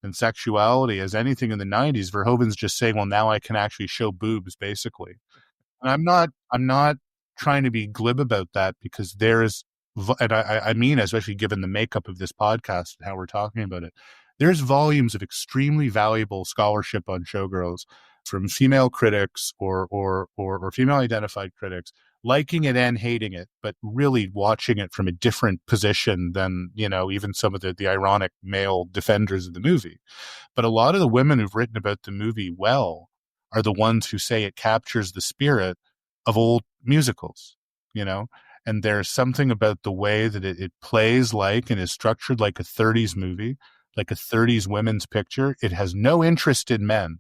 and sexuality as anything in the 90s. Verhoeven's just saying, well, now I can actually show boobs, basically. And I'm not trying to be glib about that, because there's, and I mean, especially given the makeup of this podcast and how we're talking about it, there's volumes of extremely valuable scholarship on Showgirls from female critics or female identified critics, liking it and hating it, but really watching it from a different position than, even some of the ironic male defenders of the movie. But a lot of the women who've written about the movie well are the ones who say it captures the spirit of old musicals, and there's something about the way that it plays like and is structured like a 30s movie, like a 30s women's picture. It has no interest in men.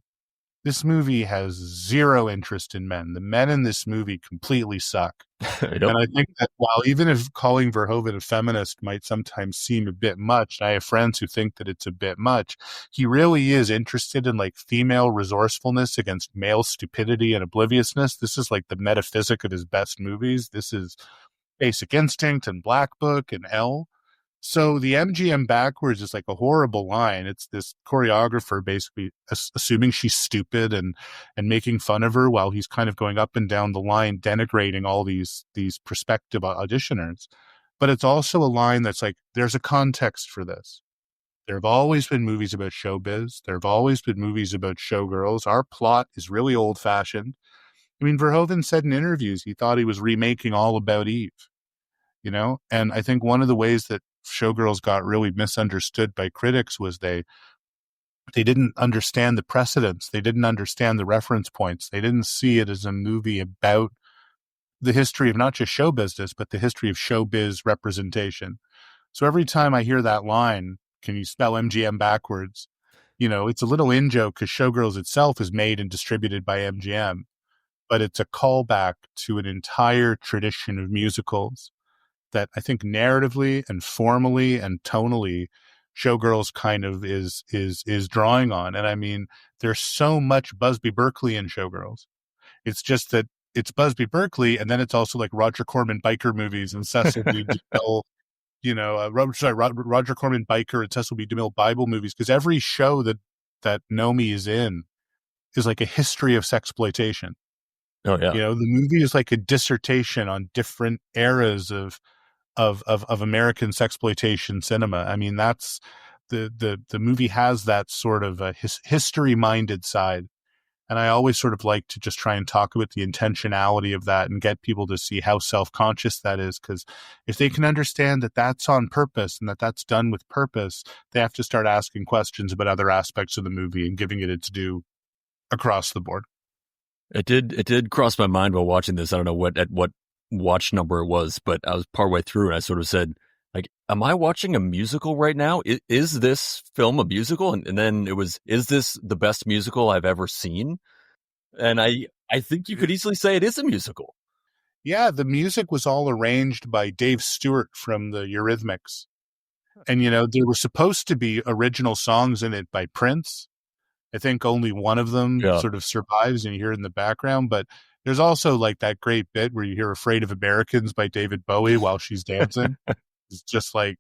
This movie has zero interest in men. The men in this movie completely suck. And I think that while even if calling Verhoeven a feminist might sometimes seem a bit much, and I have friends who think that it's a bit much, he really is interested in like female resourcefulness against male stupidity and obliviousness. This is like the metaphysic of his best movies. This is Basic Instinct and Black Book and Elle. So the MGM backwards is like a horrible line. It's this choreographer basically assuming she's stupid and making fun of her while he's kind of going up and down the line, denigrating all these prospective auditioners. But it's also a line that's like, there's a context for this. There have always been movies about showbiz. There have always been movies about showgirls. Our plot is really old fashioned. I mean, Verhoeven said in interviews he thought he was remaking All About Eve, and I think one of the ways that Showgirls got really misunderstood by critics was they didn't understand the precedents. They didn't understand the reference points. They didn't see it as a movie about the history of not just show business, but the history of showbiz representation. So every time I hear that line, can you spell MGM backwards? It's a little in-joke because Showgirls itself is made and distributed by MGM, but it's a callback to an entire tradition of musicals that I think narratively and formally and tonally Showgirls kind of is drawing on. And I mean, there's so much Busby Berkeley in Showgirls. It's just that it's Busby Berkeley, and then it's also like Roger Corman biker movies and Cecil B. DeMille, Roger Corman biker and Cecil B. DeMille Bible movies, because every show that Nomi is in is like a history of sexploitation. Oh yeah. The movie is like a dissertation on different eras of American sexploitation cinema. I mean, that's the movie has that sort of a history-minded side. And I always sort of like to just try and talk about the intentionality of that and get people to see how self-conscious that is. Because if they can understand that that's on purpose and that that's done with purpose, they have to start asking questions about other aspects of the movie and giving it its due across the board. It did cross my mind while watching this. I don't know at what watch number it was, but I was partway through and I sort of said, like, am I watching a musical right now? Is this film a musical? And then it was, is this the best musical I've ever seen? And I think you could easily say it is a musical. Yeah, the music was all arranged by Dave Stewart from the Eurythmics. And, there were supposed to be original songs in it by Prince. I think only one of them sort of survives and you hear it in the background, but there's also like that great bit where you hear Afraid of Americans by David Bowie while she's dancing. It's just like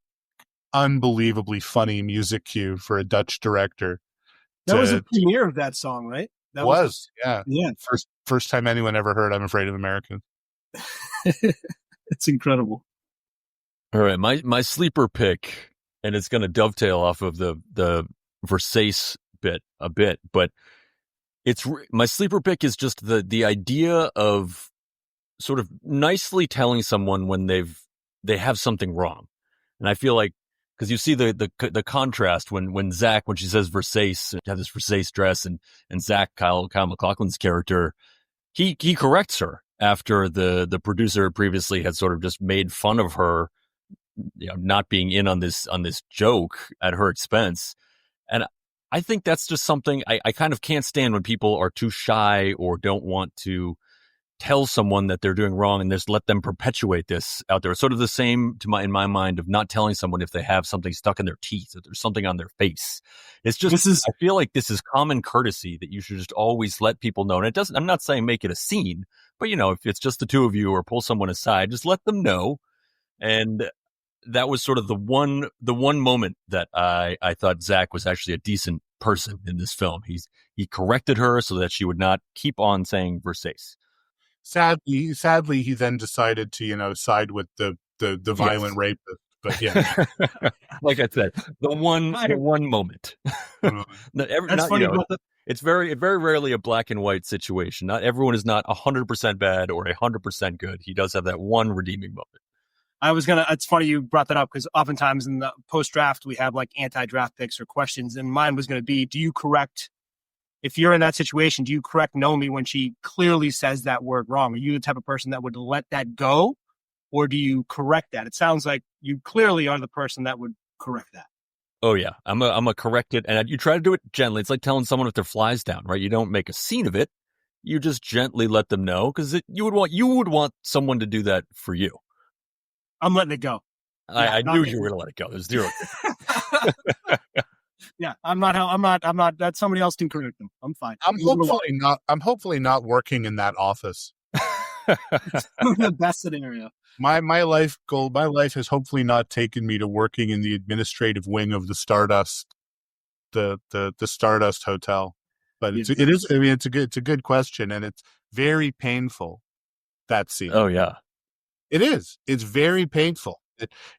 unbelievably funny music cue for a Dutch director. That was a premiere of that song, right? That was. Yeah. First time anyone ever heard I'm Afraid of Americans. It's incredible. All right. My sleeper pick, and it's going to dovetail off of the Versace bit a bit, but my sleeper pick is just the idea of sort of nicely telling someone when they have something wrong. And I feel like, because you see the contrast when Zach, when she says Versace, have this Versace dress, and Zach, Kyle MacLachlan's character, he corrects her after the producer previously had sort of just made fun of her not being in on this joke at her expense. And I think that's just something I kind of can't stand when people are too shy or don't want to tell someone that they're doing wrong and just let them perpetuate this out there. It's sort of the same in my mind of not telling someone if they have something stuck in their teeth or there's something on their face. It's just, I feel like this is common courtesy that you should just always let people know. And I'm not saying make it a scene, but if it's just the two of you or pull someone aside, just let them know. And that was sort of the one moment that I thought Zach was actually a decent person in this film. He corrected her so that she would not keep on saying Versace. Sadly, he then decided to, side with the violent rapist. But yeah, like I said, the one moment. That's funny. It's very rarely a black and white situation. Not everyone is not 100% bad or 100% good. He does have that one redeeming moment. It's funny you brought that up because oftentimes in the post-draft, we have like anti-draft picks or questions. And mine was going to be, if you're in that situation, do you correct Nomi when she clearly says that word wrong? Are you the type of person that would let that go? Or do you correct that? It sounds like you clearly are the person that would correct that. Oh yeah. I'm a correct it. And you try to do it gently. It's like telling someone if their fly's down, right? You don't make a scene of it. You just gently let them know because you would want someone to do that for you. I'm letting it go. I knew you were going to let it go. There's zero. Yeah, I'm not. That somebody else can correct them. I'm fine. I'm hopefully not working in that office. The best scenario. My life has hopefully not taken me to working in the administrative wing of the Stardust, the Stardust Hotel. But it's a good question, and it's very painful, that scene. Oh yeah, it is. It's very painful.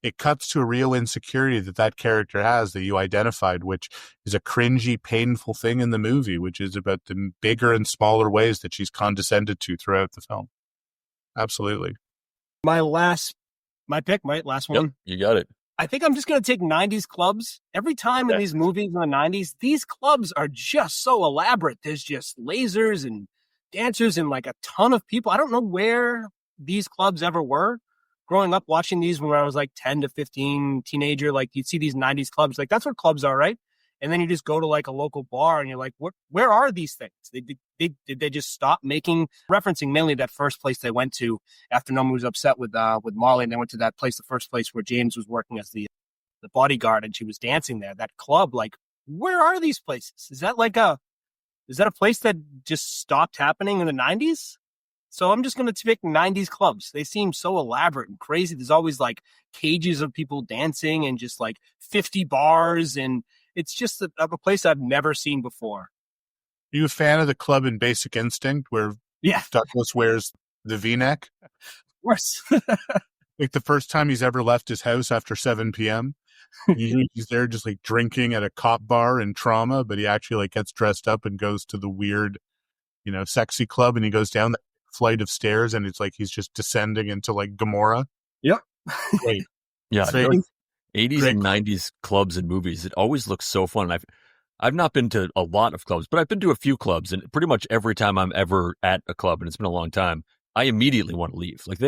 It cuts to a real insecurity that character has that you identified, which is a cringy, painful thing in the movie, which is about the bigger and smaller ways that she's condescended to throughout the film. Absolutely. My last one. Yep, you got it. I think I'm just going to take 90s clubs. Every time in these movies in the 90s, these clubs are just so elaborate. There's just lasers and dancers and like a ton of people. I don't know where these clubs ever were. Growing up watching these when I was like 10 to 15 teenager, like you'd see these 90s clubs, like that's what clubs are, right? And then you just go to like a local bar and you're like, where are these things? Did they just stop referencing mainly that first place they went to after Nomi was upset with Molly, and they went to that place, the first place where James was working as the bodyguard and she was dancing there, that club. Like, where are these places? Is that a place that just stopped happening in the 90s? So I'm just going to pick 90s clubs. They seem so elaborate and crazy. There's always like cages of people dancing and just like 50 bars. And it's just a place I've never seen before. Are you a fan of the club in Basic Instinct where Douglas wears the V-neck? Of course. Like the first time he's ever left his house after 7 p.m. He's there just like drinking at a cop bar in Trauma, but he actually like gets dressed up and goes to the weird, sexy club, and he goes down the flight of stairs and it's like he's just descending into like Gomorrah. Yep. Great. Yeah. 80s and 90s clubs and movies. It always looks so fun. I've not been to a lot of clubs, but I've been to a few clubs, and pretty much every time I'm ever at a club, and it's been a long time, I immediately want to leave. Like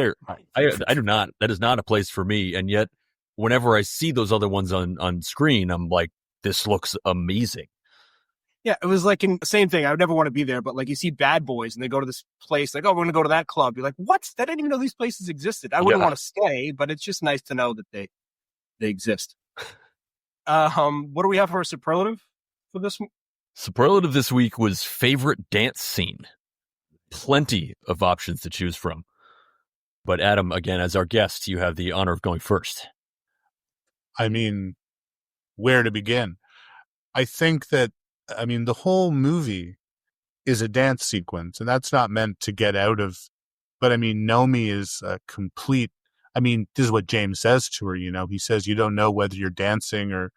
I do not. That is not a place for me. And yet, whenever I see those other ones on screen, I'm like, this looks amazing. Yeah, it was like the same thing. I would never want to be there, but like you see Bad Boys and they go to this place, like, oh, we're going to go to that club. You're like, what? I didn't even know these places existed. I wouldn't want to stay, but it's just nice to know that they exist. What do we have for a superlative for this? Superlative this week was favorite dance scene. Plenty of options to choose from. But Adam, again, as our guest, you have the honor of going first. I mean, where to begin? I think that the whole movie is a dance sequence, and that's not meant to get out of, but Nomi is a complete, this is what James says to her, he says, you don't know whether you're dancing or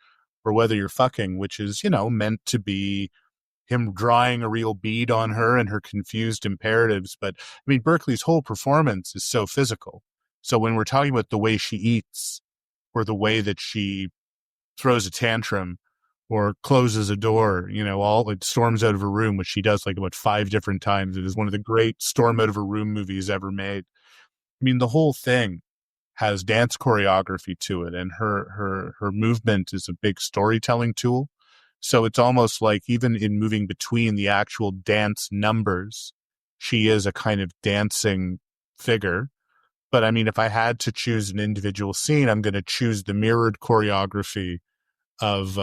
whether you're fucking, which is, meant to be him drawing a real bead on her and her confused imperatives. But Berkley's whole performance is so physical. So when we're talking about the way she eats or the way that she throws a tantrum, or closes a door, all it storms out of a room, which she does like about 5 different times. It is one of the great storm out of a room movies ever made. The whole thing has dance choreography to it, and her movement is a big storytelling tool. So it's almost like even in moving between the actual dance numbers, she is a kind of dancing figure. But I mean, if I had to choose an individual scene, I'm going to choose the mirrored choreography of,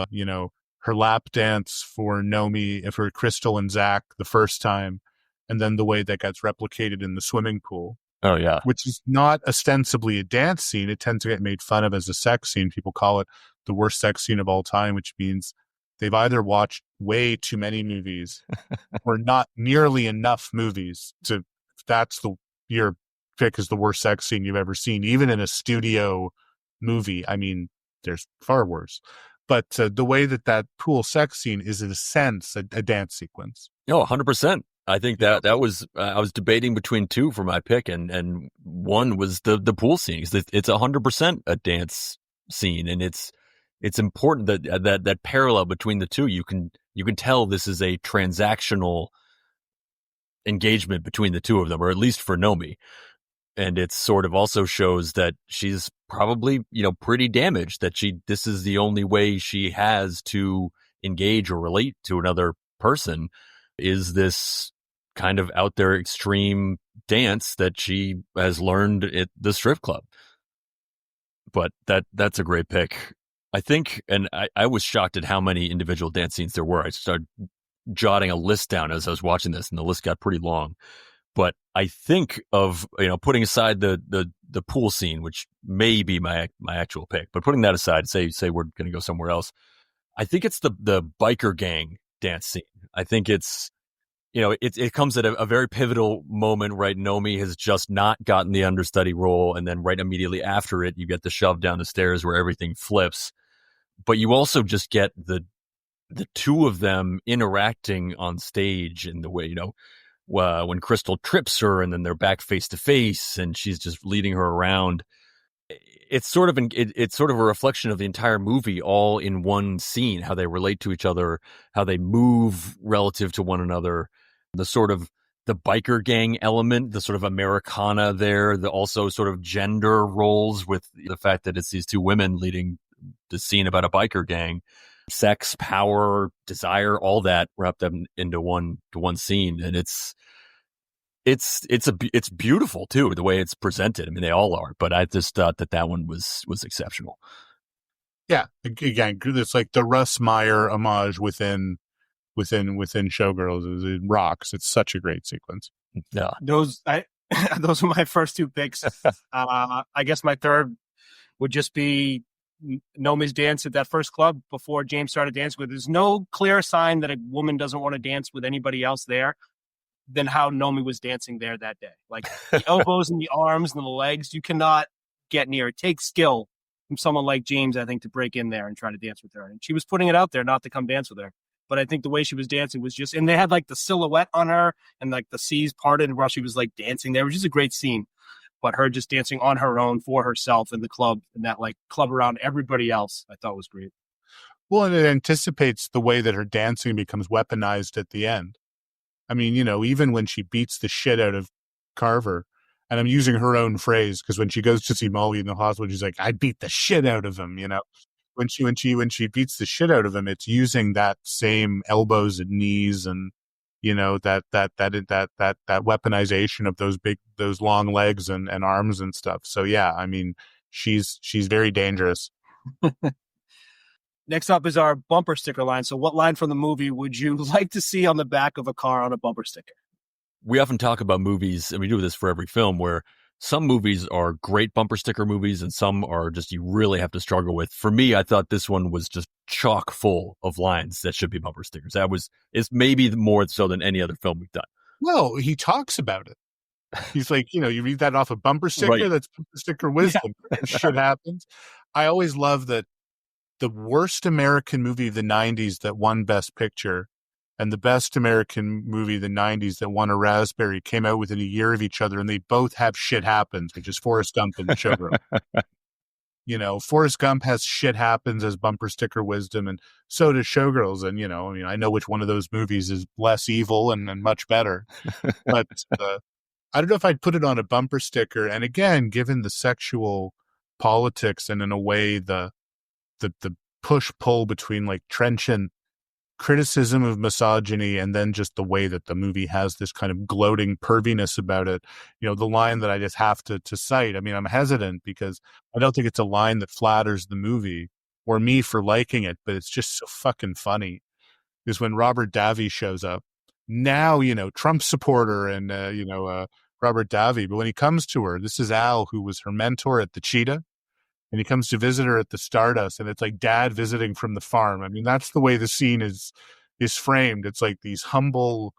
her lap dance for Nomi, for Crystal and Zach the first time, and then the way that gets replicated in the swimming pool. Oh, yeah. Which is not ostensibly a dance scene. It tends to get made fun of as a sex scene. People call it the worst sex scene of all time, which means they've either watched way too many movies or not nearly enough movies to, that's your pick is the worst sex scene you've ever seen, even in a studio movie. I mean, there's far worse. But the way that pool sex scene is, in a sense, a dance sequence. Oh, 100%. I think that was, I was debating between two for my pick, and one was the pool scene. It's 100% a dance scene, and it's important that parallel between the two. You can tell this is a transactional engagement between the two of them, or at least for Nomi. And it sort of also shows that she's probably, pretty damaged, that this is the only way she has to engage or relate to another person, is this kind of out there extreme dance that she has learned at the strip club. But that's a great pick. I think, and I was shocked at how many individual dance scenes there were. I started jotting a list down as I was watching this, and the list got pretty long. But I think of, putting aside the pool scene, which may be my actual pick, but putting that aside, say we're going to go somewhere else. I think it's the biker gang dance scene. I think it's, it comes at a very pivotal moment, right? Nomi has just not gotten the understudy role, and then right immediately after it, you get the shove down the stairs where everything flips. But you also just get the two of them interacting on stage in the way, when Crystal trips her and then they're back face to face and she's just leading her around. It's sort of it's sort of a reflection of the entire movie all in one scene, how they relate to each other, how they move relative to one another, the sort of the biker gang element, the sort of Americana there, the also sort of gender roles with the fact that it's these two women leading the scene about a biker gang, sex, power, desire, all that wrapped up into one scene. And it's beautiful too, the way it's presented. I mean, they all are, but I just thought that one was exceptional. Yeah, again, it's like the Russ Meyer homage within Showgirls. It rocks. It's such a great sequence. Yeah, those are my first two picks. I guess my third would just be Nomi's dance at that first club before James started dancing with. There's no clear sign that a woman doesn't want to dance with anybody else there than how Nomi was dancing there that day. Like the elbows and the arms and the legs, you cannot get near. It takes skill from someone like James, I think, to break in there and try to dance with her. And she was putting it out there not to come dance with her. But I think the way she was dancing was just, and they had like the silhouette on her and like the C's parted while she was like dancing there, which is a great scene. But her just dancing on her own for herself in the club, and that like club around everybody else, I thought was great. Well, and it anticipates the way that her dancing becomes weaponized at the end. I mean, even when she beats the shit out of Carver, and I'm using her own phrase because when she goes to see Molly in the hospital, she's like, "I beat the shit out of him," When she beats the shit out of him, it's using that same elbows and knees and that weaponization of those long legs and arms and stuff. So yeah, I mean, she's very dangerous. Next up is our bumper sticker line. So what line from the movie would you like to see on the back of a car on a bumper sticker? We often talk about movies, and we do this for every film, where some movies are great bumper sticker movies and some are just you really have to struggle with. For me, I thought this one was just chock full of lines that should be bumper stickers. It's maybe more so than any other film we've done. Well, he talks about it. He's like, you read that off a bumper sticker, right. That's bumper sticker wisdom. Yeah. Shit happens. I always love that the worst American movie of the 90s that won Best Picture and the best American movie of the 90s that won a Raspberry came out within a year of each other, and they both have shit happens, which is Forrest Gump and Showgirls. Forrest Gump has shit happens as bumper sticker wisdom, and so does Showgirls. And, I know which one of those movies is less evil and much better. But I don't know if I'd put it on a bumper sticker. And again, given the sexual politics and in a way the push-pull between like trenchant criticism of misogyny and then just the way that the movie has this kind of gloating perviness about it. The line that I just have to cite, I mean, I'm hesitant because I don't think it's a line that flatters the movie or me for liking it, but it's just so fucking funny, is when Robert Davi shows up. Now, Trump supporter and, Robert Davi, but when he comes to her, this is Al, who was her mentor at the Cheetah, and he comes to visit her at the Stardust, and it's like dad visiting from the farm. I mean, that's the way the scene is framed. It's like these humble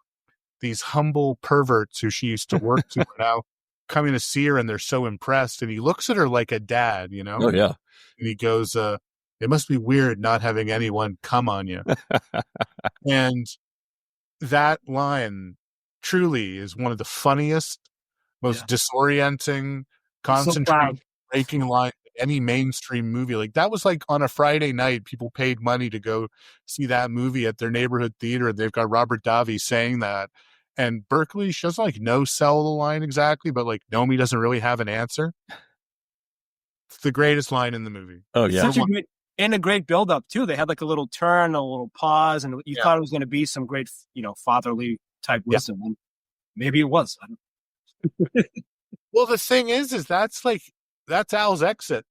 perverts who she used to work to are now coming to see her, and they're so impressed. And he looks at her like a dad, Oh, yeah. And he goes, it must be weird not having anyone come on you. And that line truly is one of the funniest, most disorienting, concentrated, breaking line any mainstream movie. Like that was like on a Friday night, people paid money to go see that movie at their neighborhood theater, and they've got Robert Davi saying that, and Berkley, she doesn't like no sell the line exactly, but like Nomi doesn't really have an answer. It's the greatest line in the movie. Oh yeah. Such a great build up too. They had like a little turn, a little pause, and you thought it was going to be some great, fatherly type wisdom. And maybe it was. I don't Well, the thing is that's Al's exit.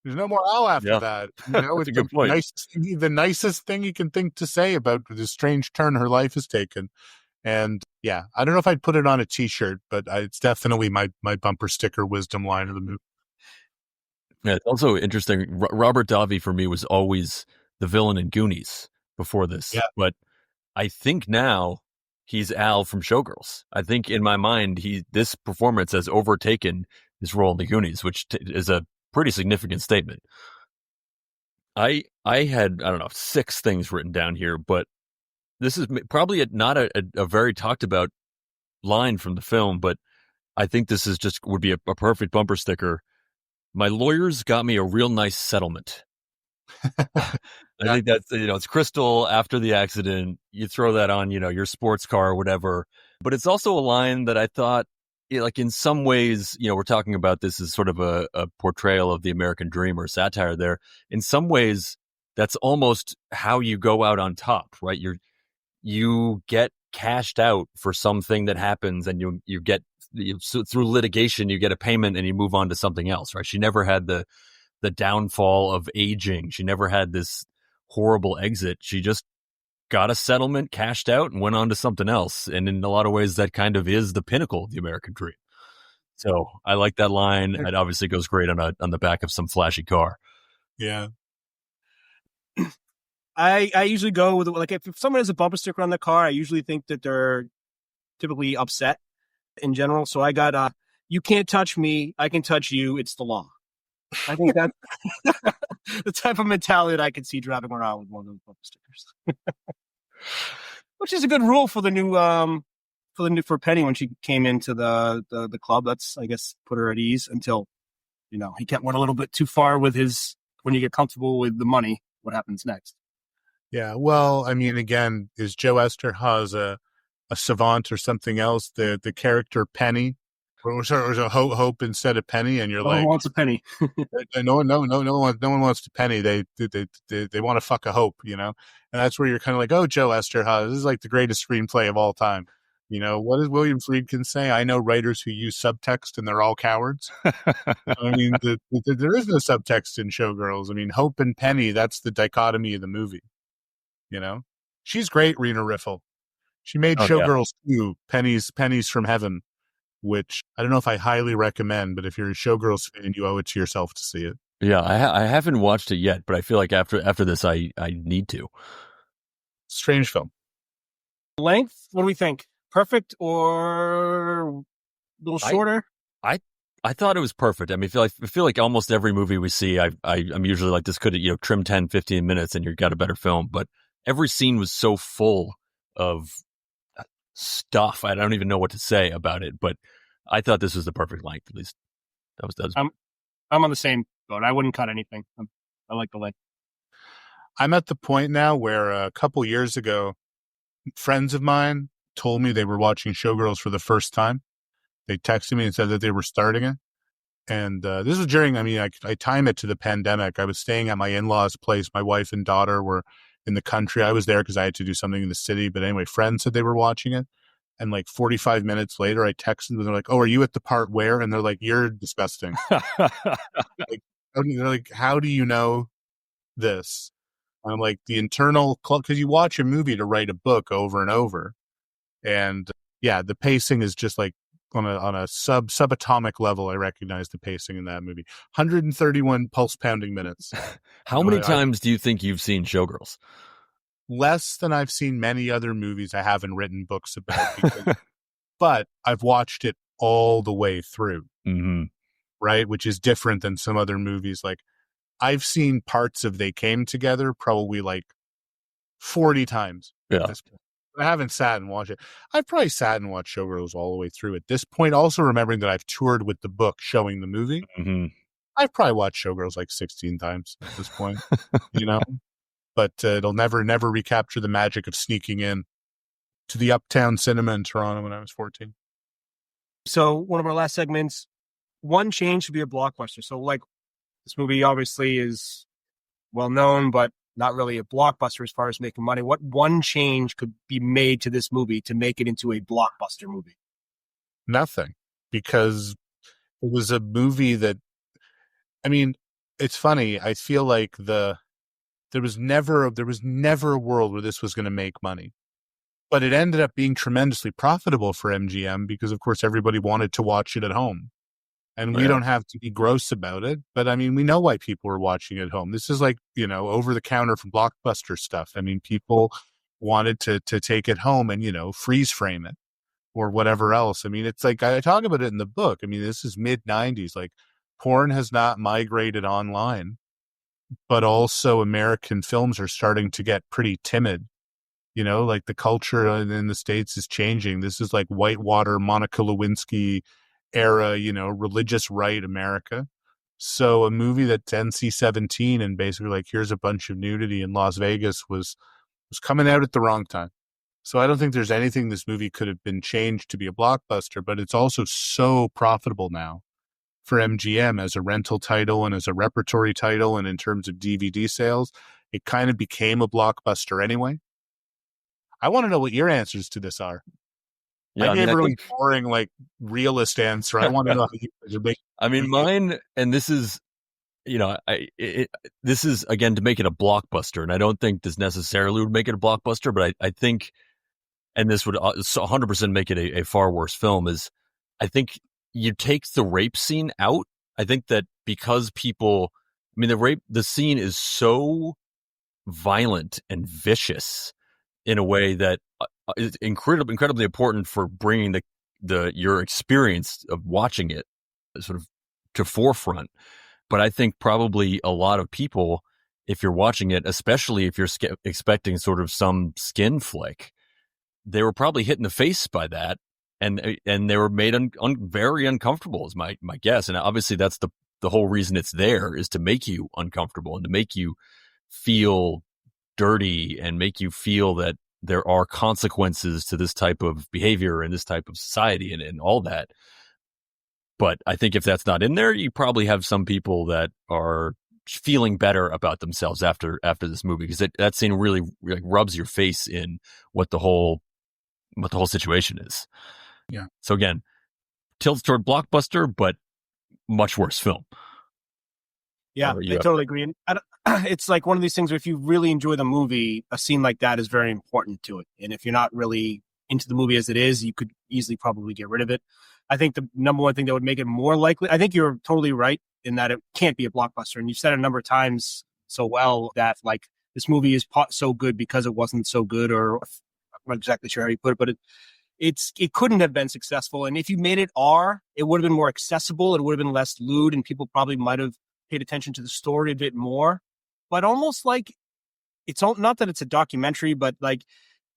There's no more Al after that. It's a good point. The nicest thing you can think to say about the strange turn her life has taken. And yeah, I don't know if I'd put it on a t-shirt, but it's definitely my bumper sticker wisdom line of the movie. Yeah, it's also interesting. Robert Davi for me was always the villain in Goonies before this. Yeah. But I think now he's Al from Showgirls. I think in my mind, this performance has overtaken his role in the Goonies, which is a pretty significant statement. I had, I don't know, 6 things written down here, but this is probably not a very talked about line from the film, but I think this is would be a perfect bumper sticker. My lawyers got me a real nice settlement. I think that's, it's Crystal after the accident. You throw that on, your sports car or whatever. But it's also a line that I thought, like in some ways, we're talking about this as sort of a portrayal of the American dream or satire there. In some ways, that's almost how you go out on top, right? You get cashed out for something that happens, and you get through litigation, you get a payment and you move on to something else, right? She never had the downfall of aging. She never had this horrible exit. She just got a settlement, cashed out, and went on to something else. And in a lot of ways, that kind of is the pinnacle of the American dream. So I like that line. It obviously goes great on the back of some flashy car. Yeah. I usually go with, like, if someone has a bumper sticker on the car, I usually think that they're typically upset in general. So I got, you can't touch me, I can touch you, it's the law. I think that's the type of mentality that I could see driving around with one of those bumper stickers. Which is a good rule for the new, for Penny when she came into the club. That's, I guess, put her at ease until, he went a little bit too far with when you get comfortable with the money, what happens next? Yeah, well, I mean, again, is Joe Esterhazy a savant or something else? The character Penny, or a Hope instead of Penny, and you're no one wants a penny. no one wants to Penny. They want to fuck a Hope, and that's where you're kind of like, oh, Joe Esterhazy, this is like the greatest screenplay of all time. What does William Friedkin say? I know writers who use subtext and they're all cowards. I mean, there is no subtext in Showgirls. I mean, Hope and Penny, that's the dichotomy of the movie. She's great, Rena Riffle. She made Showgirls 2, Pennies from Heaven, which I don't know if I highly recommend, but if you're a Showgirls fan, you owe it to yourself to see it. Yeah, I haven't watched it yet, but I feel like after this, I need to. Strange film. Length, what do we think? Perfect or a little shorter? I thought it was perfect. I mean, I feel like almost every movie we see, I'm usually like, this could trim 10, 15 minutes and you've got a better film. But every scene was so full of stuff. I don't even know what to say about it, but I thought this was the perfect length. At least that was. I'm on the same boat. I wouldn't cut anything. I like the length. I'm at the point now where a couple years ago, friends of mine told me they were watching Showgirls for the first time. They texted me and said that they were starting it. And this was during, I time it to the pandemic. I was staying at my in-laws' place. My wife and daughter were in the country. I was there because I had to do something in the city. But anyway, friends said they were watching it. And like 45 minutes later, I texted them. They're like, "Oh, are you at the part where?" And they're like, "You're disgusting." They're like, "How do you know this?" I'm like, the internal, because you watch a movie to write a book over and over. And yeah, the pacing is just like on a subatomic level. I recognize the pacing in that movie. 131 pulse pounding minutes. How many times do you think you've seen Showgirls? Less than I've seen many other movies I haven't written books about. But I've watched it all the way through, right? Which is different than some other movies. Like, I've seen parts of They Came Together probably like 40 times. Yeah. I haven't sat and watched it. I've probably sat and watched Showgirls all the way through at this point. Also remembering that I've toured with the book showing the movie. I've probably watched Showgirls like 16 times at this point, But it'll never recapture the magic of sneaking in to the Uptown Cinema in Toronto when I was 14. So one of our last segments, one change to be a blockbuster. So like, this movie obviously is well known, but not really a blockbuster as far as making money. What one change could be made to this movie to make it into a blockbuster movie? Nothing, because it was a movie that, it's funny. I feel like there was never a world where this was going to make money, but it ended up being tremendously profitable for MGM because, of course, everybody wanted to watch it at home. And we don't have to be gross about it, but we know why people were watching at home. This is like, over the counter from Blockbuster stuff. People wanted to take it home and, freeze frame it or whatever else. It's like, I talk about it in the book. This is mid 90s. Like, porn has not migrated online, but also American films are starting to get pretty timid. Like the culture in the States is changing. This is like Whitewater, Monica Lewinsky era, religious right America. So a movie that's NC-17 and basically like, here's a bunch of nudity in Las Vegas was coming out at the wrong time. So I don't think there's anything this movie could have been changed to be a blockbuster, but it's also so profitable now for MGM as a rental title and as a repertory title. And in terms of DVD sales, it kind of became a blockbuster anyway. I want to know what your answers to this are. Yeah, I gave a really boring, like, realist answer. I want to know how you guys are making. Mine, and this is, this is, again, to make it a blockbuster, and I don't think this necessarily would make it a blockbuster, but I think, and this would 100% make it a far worse film, is I think you take the rape scene out. I think that because people, the scene is so violent and vicious in a way that is incredibly important for bringing your experience of watching it sort of to forefront. But I think probably a lot of people, if you're watching it, especially if you're expecting sort of some skin flick, they were probably hit in the face by that, and they were made very uncomfortable, is my guess. And obviously that's the whole reason it's there, is to make you uncomfortable and to make you feel dirty and make you feel that there are consequences to this type of behavior and this type of society and all that. But I think if that's not in there, you probably have some people that are feeling better about themselves after this movie, because that scene really like rubs your face in what the whole situation is. Yeah. So again, tilts toward blockbuster, but much worse film. Yeah, I totally agree. And it's like one of these things where if you really enjoy the movie, a scene like that is very important to it. And if you're not really into the movie as it is, you could easily probably get rid of it. I think the number one thing that would make it more likely, I think you're totally right in that it can't be a blockbuster. And you've said it a number of times so well that like this movie is so good because it wasn't so good, or I'm not exactly sure how you put it, but it couldn't have been successful. And if you made it R, it would have been more accessible. It would have been less lewd, and people probably might have paid attention to the story a bit more. But almost like it's not that it's a documentary, but like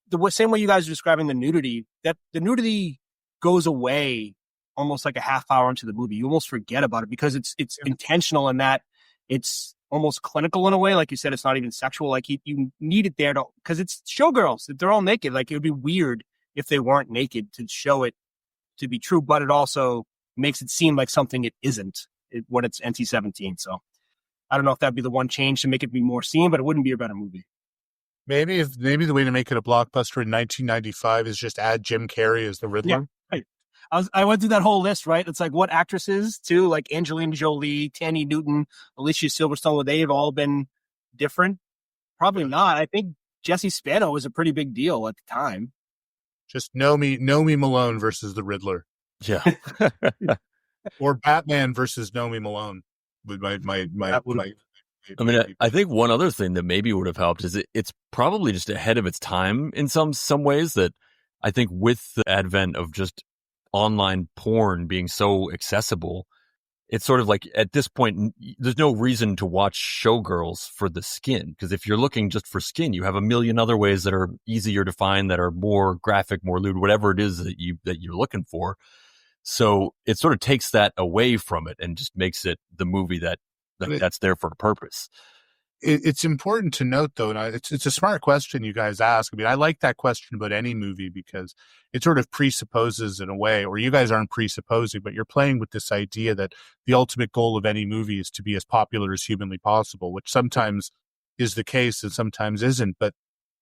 the same way you guys are describing the nudity, that the nudity goes away almost like a half hour into the movie. You almost forget about it because it's intentional in that it's almost clinical in a way. Like you said, it's not even sexual. Like you need it there because it's Showgirls. They're all naked. Like it would be weird if they weren't naked to show it to be true, but it also makes it seem like something it isn't. when it's NC-17. So I don't know if that'd be the one change to make it be more seen, but it wouldn't be a better movie. Maybe the way to make it a blockbuster in 1995 is just add Jim Carrey as the Riddler. Yeah, right. I went through that whole list, right? It's like what actresses too, like Angelina Jolie, Tandy Newton, Alicia Silverstone, would they have all been different? Probably not. I think Jesse Spano was a pretty big deal at the time. Just Nomi Malone versus the Riddler. Yeah. Or Batman versus Nomi Malone. With my I mean, I think one other thing that maybe would have helped is it's probably just ahead of its time in some ways, that I think with the advent of just online porn being so accessible, it's sort of like at this point, there's no reason to watch Showgirls for the skin, because if you're looking just for skin, you have a million other ways that are easier to find, that are more graphic, more lewd, whatever it is that you're looking for. So it sort of takes that away from it and just makes it the movie that's there for a purpose. It's important to note, though, and it's a smart question you guys ask. I mean, I like that question about any movie because it sort of presupposes in a way, or you guys aren't presupposing, but you're playing with this idea that the ultimate goal of any movie is to be as popular as humanly possible, which sometimes is the case and sometimes isn't. But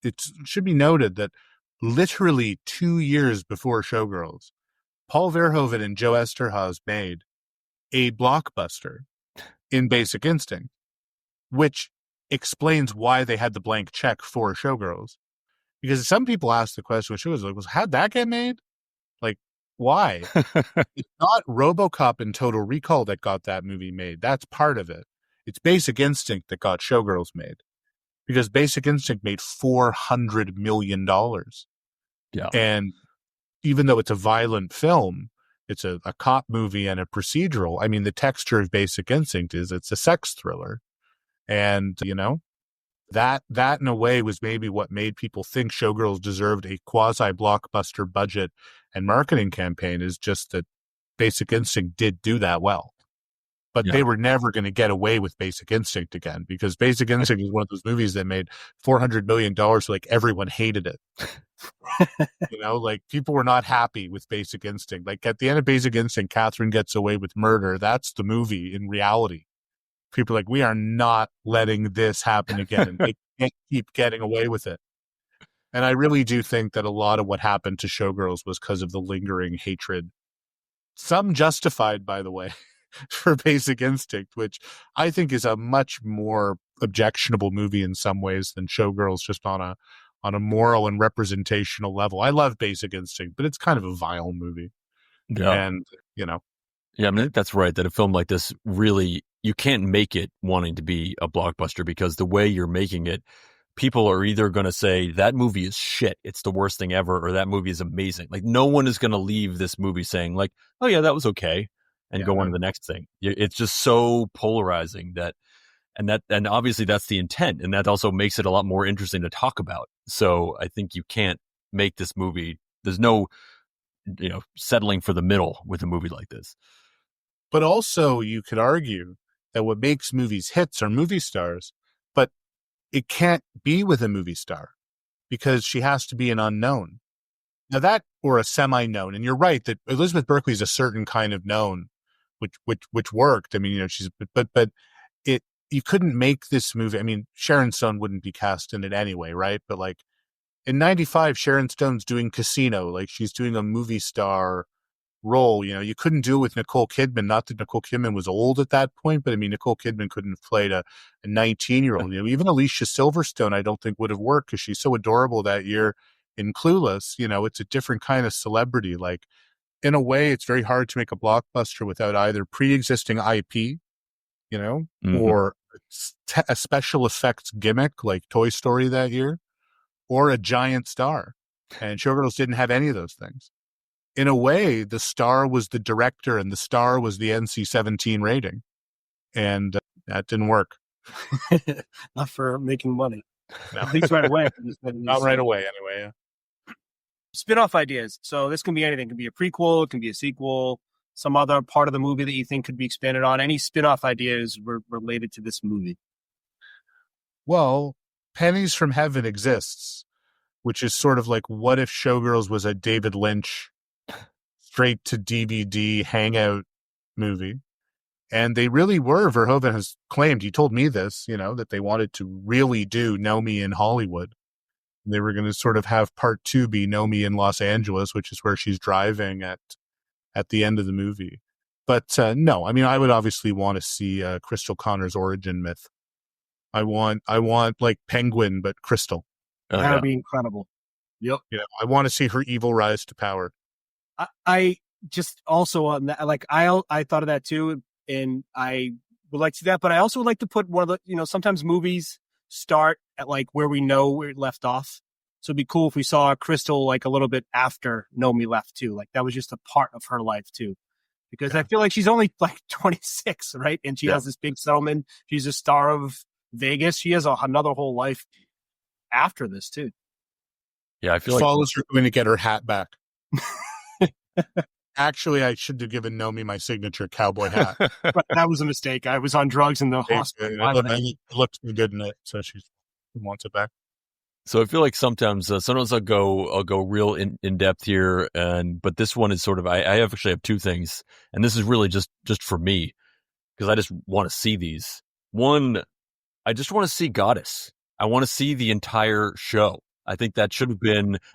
it should be noted that literally 2 years before Showgirls, Paul Verhoeven and Joe Esterhazy made a blockbuster in Basic Instinct, which explains why they had the blank check for Showgirls. Because some people ask the question with Showgirls, like, how'd that get made? Like, why? It's not RoboCop and Total Recall that got that movie made. That's part of it. It's Basic Instinct that got Showgirls made. Because Basic Instinct made $400 million. Yeah. And even though it's a violent film, it's a cop movie and a procedural. I mean, the texture of Basic Instinct is it's a sex thriller. And, you know, that in a way was maybe what made people think Showgirls deserved a quasi-blockbuster budget and marketing campaign, is just that Basic Instinct did do that well. But they were never going to get away with Basic Instinct again, because Basic Instinct is one of those movies that made $400 million. Like, everyone hated it. You know, like, people were not happy with Basic Instinct. Like, at the end of Basic Instinct, Catherine gets away with murder. That's the movie in reality. People are like, we are not letting this happen again. And they can't keep getting away with it. And I really do think that a lot of what happened to Showgirls was because of the lingering hatred. Some justified, by the way, for Basic Instinct, which I think is a much more objectionable movie in some ways than Showgirls, just on a moral and representational level. I love Basic Instinct, but it's kind of a vile movie. Yeah. And, you know. Yeah, I mean, I think that's right, that a film like this really, you can't make it wanting to be a blockbuster, because the way you're making it, people are either going to say that movie is shit, it's the worst thing ever, or that movie is amazing. Like, no one is going to leave this movie saying like, oh yeah, that was okay, and go on to the next thing. It's just so polarizing and obviously that's the intent, and that also makes it a lot more interesting to talk about. So I think you can't make this movie. There's no, settling for the middle with a movie like this. But also, you could argue that what makes movies hits are movie stars, but it can't be with a movie star because she has to be an unknown. Now that, or a semi-known, and you're right that Elizabeth Berkley is a certain kind of known, which worked. I mean, she's, but you couldn't make this movie. I mean, Sharon Stone wouldn't be cast in it anyway, right? But like in '95, Sharon Stone's doing Casino, like she's doing a movie star role. You couldn't do it with Nicole Kidman. Not that Nicole Kidman was old at that point, but I mean, Nicole Kidman couldn't have played a 19-year-old. Even Alicia Silverstone, I don't think would have worked because she's so adorable that year in Clueless. It's a different kind of celebrity. Like, in a way, it's very hard to make a blockbuster without either pre-existing IP, or a special effects gimmick like Toy Story that year, or a giant star. And Showgirls didn't have any of those things. In a way, the star was the director and the star was the NC-17 rating. And that didn't work. Not for making money. No. At least right away. Not right away, anyway. Yeah. Spin-off ideas. So this can be anything. It can be a prequel. It can be a sequel. Some other part of the movie that you think could be expanded on. Any spin-off ideas related to this movie? Well, Pennies from Heaven exists, which is sort of like, what if Showgirls was a David Lynch straight to DVD hangout movie? And they really were, Verhoeven has claimed, he told me this, that they wanted to really do Nomi in Hollywood. They were going to sort of have part 2 be Nomi in Los Angeles, which is where she's driving at the end of the movie. But no, I mean, I would obviously want to see Crystal Connor's origin myth. I want like Penguin, but Crystal. That would be incredible. Yep. I want to see her evil rise to power. I just also on that, like I thought of that too, and I would like to see that, but I also would like to put one of the, sometimes movies start at like where we know where it left off. So it'd be cool if we saw Crystal like a little bit after Nomi left too. Like that was just a part of her life too. Because I feel like she's only like 26, right? And she has this big settlement. She's a star of Vegas. She has another whole life after this too. Yeah, I feel follows her going to get her hat back. Actually, I should have given Nomi my signature cowboy hat. But that was a mistake. I was on drugs in the hospital. It looked good in it, so she wants it back. So I feel like sometimes I'll go real in depth here, but this one is sort of I actually have two things, and this is really just for me because I just want to see these. One, I just want to see Goddess. I want to see the entire show. I think that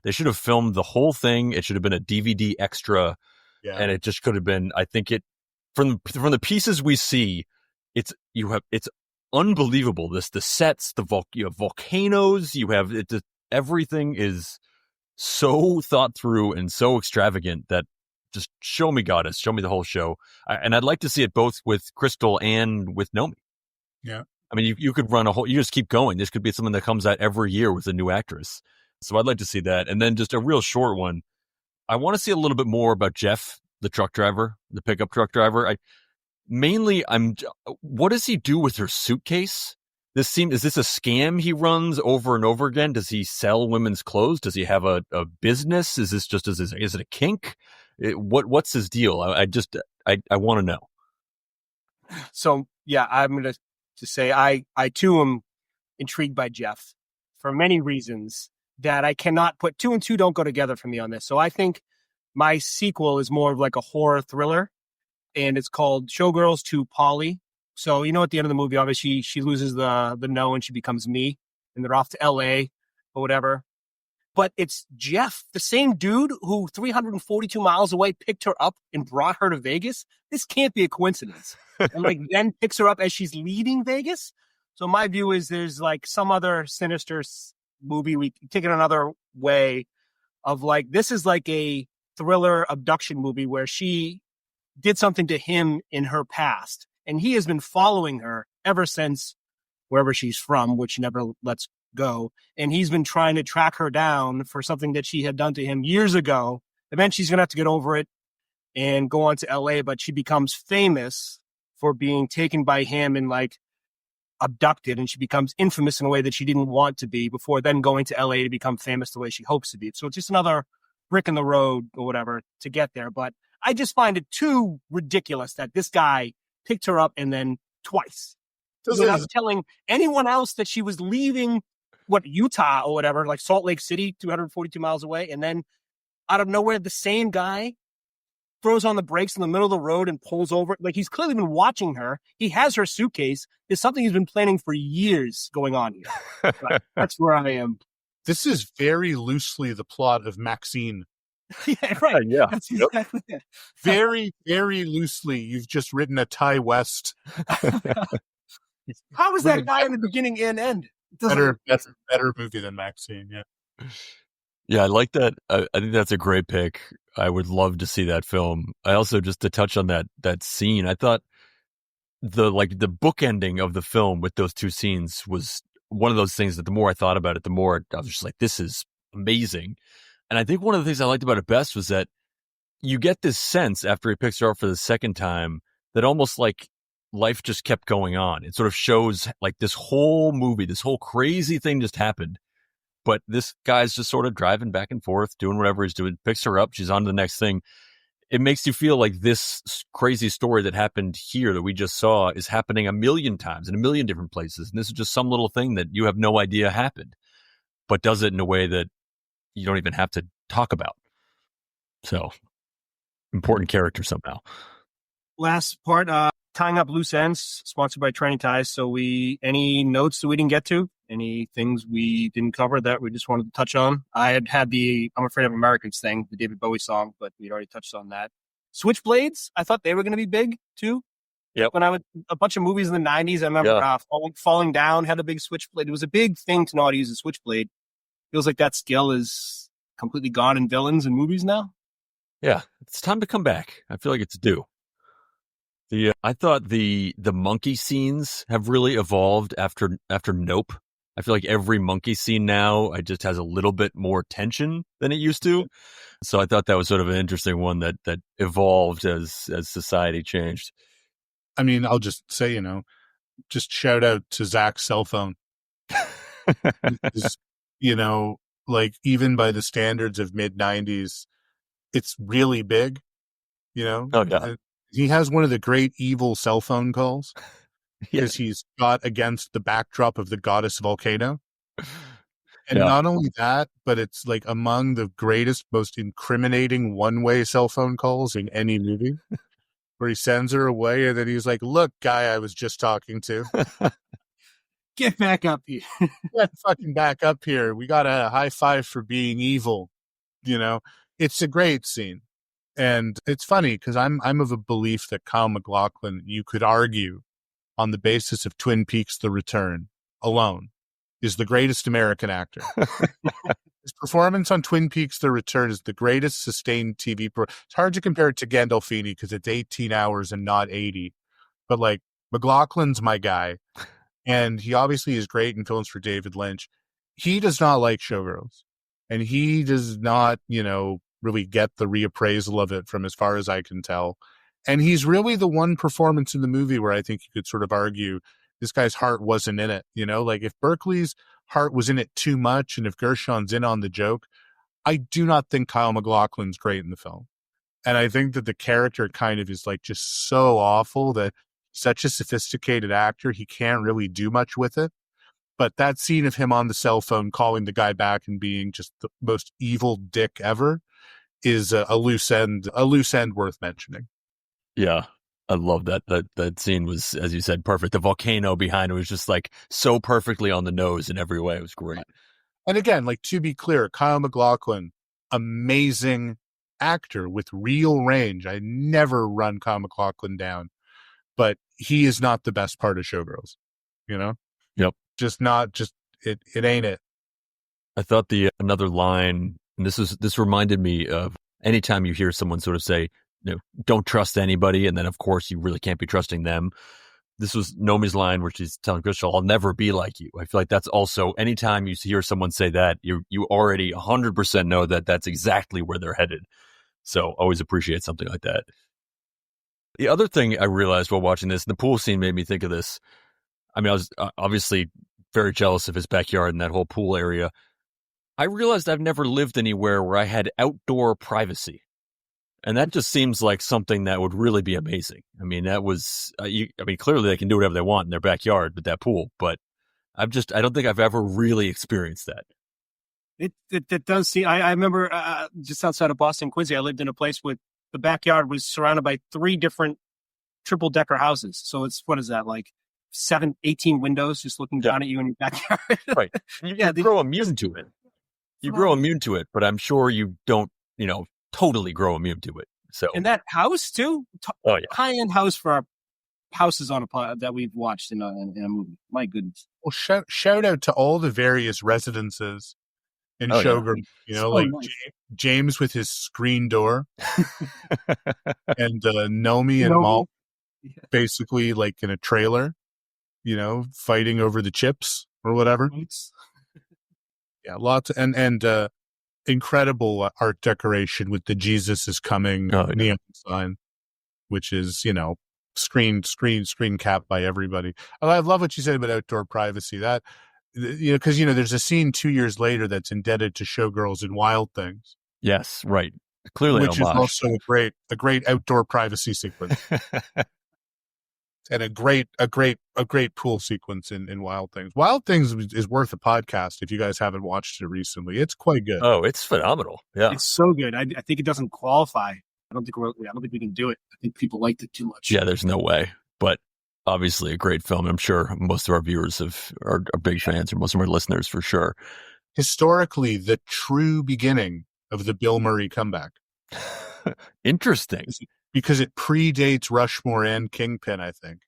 they should have filmed the whole thing. It should have been a DVD extra, and it just could have been. I think it from the pieces we see, it's unbelievable. The sets, you have volcanoes, you have everything is so thought through and so extravagant that just show me Goddess, show me the whole show. And I'd like to see it both with Crystal and with Nomi. Yeah. I mean, you could run you just keep going. This could be something that comes out every year with a new actress. So I'd like to see that. And then just a real short one. I want to see a little bit more about Jeff, the truck driver, the pickup truck driver. What does he do with her suitcase? Is this a scam he runs over and over again? Does he sell women's clothes? Does he have a business? Is it a kink? What's his deal? I want to know. So yeah, I'm going to say I too am intrigued by Jeff for many reasons that I cannot put. 2 and 2 don't go together for me on this. So I think my sequel is more of like a horror thriller. And it's called Showgirls to Polly. So, at the end of the movie, obviously, she loses the no and she becomes me. And they're off to L.A. or whatever. But it's Jeff, the same dude who 342 miles away picked her up and brought her to Vegas. This can't be a coincidence. And then picks her up as she's leaving Vegas. So my view is there's like some other sinister movie. We take it another way of this is like a thriller abduction movie where she did something to him in her past. And he has been following her ever since wherever she's from, which never lets go. And he's been trying to track her down for something that she had done to him years ago. Eventually she's going to have to get over it and go on to LA, but she becomes famous for being taken by him and abducted. And she becomes infamous in a way that she didn't want to be before then going to LA to become famous the way she hopes to be. So it's just another brick in the road or whatever to get there. But I just find it too ridiculous that this guy picked her up and then twice without telling anyone else that she was leaving Utah or whatever, like Salt Lake City, 242 miles away. And then out of nowhere, the same guy throws on the brakes in the middle of the road and pulls over. He's clearly been watching her. He has her suitcase. There's something he's been planning for years going on here. That's where I am. This is very loosely the plot of Maxine. Yeah, right. Yeah. That's exactly it. Very, very loosely, you've just written a Ty West. How is that guy in the beginning and end? Better movie than Maxine, yeah. Yeah, I like that. I think that's a great pick. I would love to see that film. I also, just to touch on that scene, I thought the bookending of the film with those two scenes was one of those things that the more I thought about it, the more I was just like, this is amazing. And I think one of the things I liked about it best was that you get this sense after he picks her up for the second time that almost like life just kept going on. It sort of shows like this whole movie, this whole crazy thing just happened. But this guy's just sort of driving back and forth, doing whatever he's doing, picks her up, she's on to the next thing. It makes you feel like this crazy story that happened here that we just saw is happening a million times in a million different places. And this is just some little thing that you have no idea happened, but does it in a way that you don't even have to talk about. So important character somehow. Last part, tying up loose ends, sponsored by Training Ties. So any notes that we didn't get to, any things we didn't cover that we just wanted to touch on? I had the I'm Afraid of Americans thing, the David Bowie song, but we'd already touched on that. Switchblades, I thought they were going to be big too. Yep. When a bunch of movies in the 90s, I remember Falling Down had a big switchblade. It was a big thing to know how to use a switchblade. Feels like that skill is completely gone in villains and movies now. Yeah, it's time to come back. I feel like it's due. I thought the monkey scenes have really evolved after Nope. I feel like every monkey scene now just has a little bit more tension than it used to. So I thought that was sort of an interesting one that evolved as society changed. I mean, I'll just say, just shout out to Zach's cell phone. Like even by the standards of mid-90s, it's really big, Oh, yeah. He has one of the great evil cell phone calls because he's got against the backdrop of the goddess volcano. And not only that, but it's like among the greatest, most incriminating one-way cell phone calls in any movie. Where he sends her away, and then he's like, "Look, guy, I was just talking to, get back up here, get fucking back up here. We got a high five for being evil." It's a great scene, and it's funny because I'm of a belief that Kyle MacLachlan, you could argue, on the basis of Twin Peaks: The Return alone, is the greatest American actor. His performance on Twin Peaks: The Return is the greatest sustained TV It's hard to compare it to Gandolfini because it's 18 hours and not 80. But like MacLachlan's my guy. And he obviously is great in films for David Lynch. He does not like Showgirls. And he does not, really get the reappraisal of it from as far as I can tell. And he's really the one performance in the movie where I think you could sort of argue this guy's heart wasn't in it. Like if Berkley's heart was in it too much, and if Gershon's in on the joke, I do not think Kyle MacLachlan's great in the film. And I think that the character kind of is like just so awful that such a sophisticated actor, he can't really do much with it. But that scene of him on the cell phone calling the guy back and being just the most evil dick ever is a loose end worth mentioning. Yeah. I love that. That scene was, as you said, perfect. The volcano behind it was just like so perfectly on the nose in every way. It was great. And again, like to be clear, Kyle MacLachlan, amazing actor with real range. I never run Kyle MacLachlan down, but he is not the best part of Showgirls. Yep. It ain't it. I thought another line, and this reminded me of anytime you hear someone sort of say, don't trust anybody. And then, of course, you really can't be trusting them. This was Nomi's line where she's telling Crystal, I'll never be like you. I feel like that's also, anytime you hear someone say that, you already 100% know that that's exactly where they're headed. So always appreciate something like that. The other thing I realized while watching this, the pool scene made me think of this. I mean, I was obviously very jealous of his backyard and that whole pool area. I realized I've never lived anywhere where I had outdoor privacy. And that just seems like something that would really be amazing. I mean, that was, clearly they can do whatever they want in their backyard with that pool, but I don't think I've ever really experienced that. It does seem, I remember just outside of Boston, Quincy, I lived in a place where the backyard was surrounded by 3 different triple decker houses. So it's, what is that, like 18 windows just looking down at you in your backyard? Right. You grow immune to it. You grow immune to it, but I'm sure you don't, totally grow immune to it. So, and that house too, high-end house for our houses on that we've watched in a movie. My goodness. Well, shout out to all the various residences in Showgirls. Nice. James with his screen door, and Nomi and Mal, basically like in a trailer, fighting over the chips or whatever. Yeah, lots and incredible art decoration with the Jesus is coming neon sign, which is, screen capped by everybody. I love what you said about outdoor privacy. That, because, there's a scene 2 years later that's indebted to Showgirls and Wild Things. Yes, right. Clearly, which is also a great outdoor privacy sequence. And a great pool sequence in Wild Things. Wild Things is worth a podcast if you guys haven't watched it recently. It's quite good. Oh, it's phenomenal. Yeah, it's so good. I think it doesn't qualify. I don't think we can do it. I think people liked it too much. Yeah, there's no way. but obviously a great film. I'm sure most of our viewers are big fans, or most of our listeners for sure. Historically, the true beginning of the Bill Murray comeback. Interesting. Because it predates Rushmore and Kingpin, I think.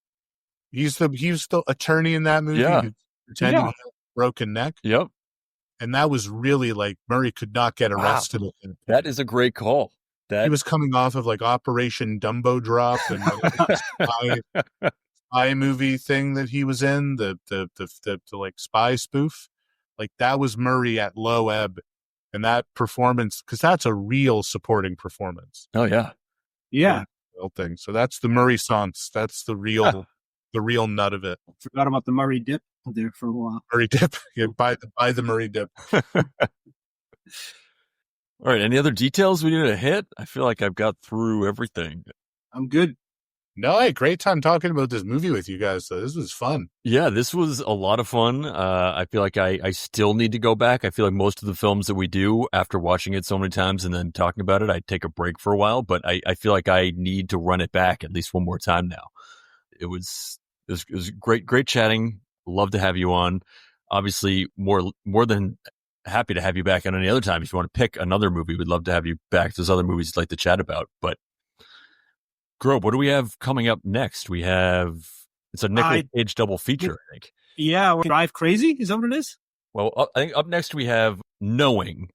He was the attorney in that movie who pretending he had a broken neck. Yep. And that was really like Murray could not get arrested. Wow. That is a great call. He was coming off of like Operation Dumbo Drop and spy movie thing that he was in, the like spy spoof. Like that was Murray at low ebb, and that performance, because that's a real supporting performance. Oh yeah. Yeah. Thing. So that's the Murray songs. That's the real nut of it. Forgot about the Murray dip there for a while. Murray dip. Yeah, buy the Murray dip. All right. Any other details we need to hit? I feel like I've got through everything. I'm good. No, I had a great time talking about this movie with you guys. So this was fun. Yeah, this was a lot of fun. I feel like I still need to go back. I feel like most of the films that we do, after watching it so many times and then talking about it, I take a break for a while. But I feel like I need to run it back at least one more time now. It was great chatting. Love to have you on. Obviously, more than happy to have you back on any other time. If you want to pick another movie, we'd love to have you back. There's other movies you'd like to chat about. But Grobe, what do we have coming up next? It's a Nicolas Cage double feature, I think. Yeah, Drive Crazy? Is that what it is? Well, I think up next we have Knowing,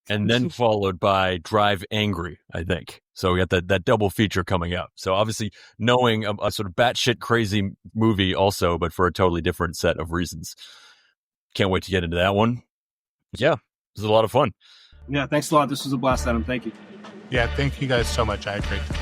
and then followed by Drive Angry, I think. So we got that double feature coming up. So obviously Knowing, a sort of batshit crazy movie also, but for a totally different set of reasons. Can't wait to get into that one. Yeah, this is a lot of fun. Yeah, thanks a lot. This was a blast, Adam. Thank you. Yeah, thank you guys so much. I had a great time.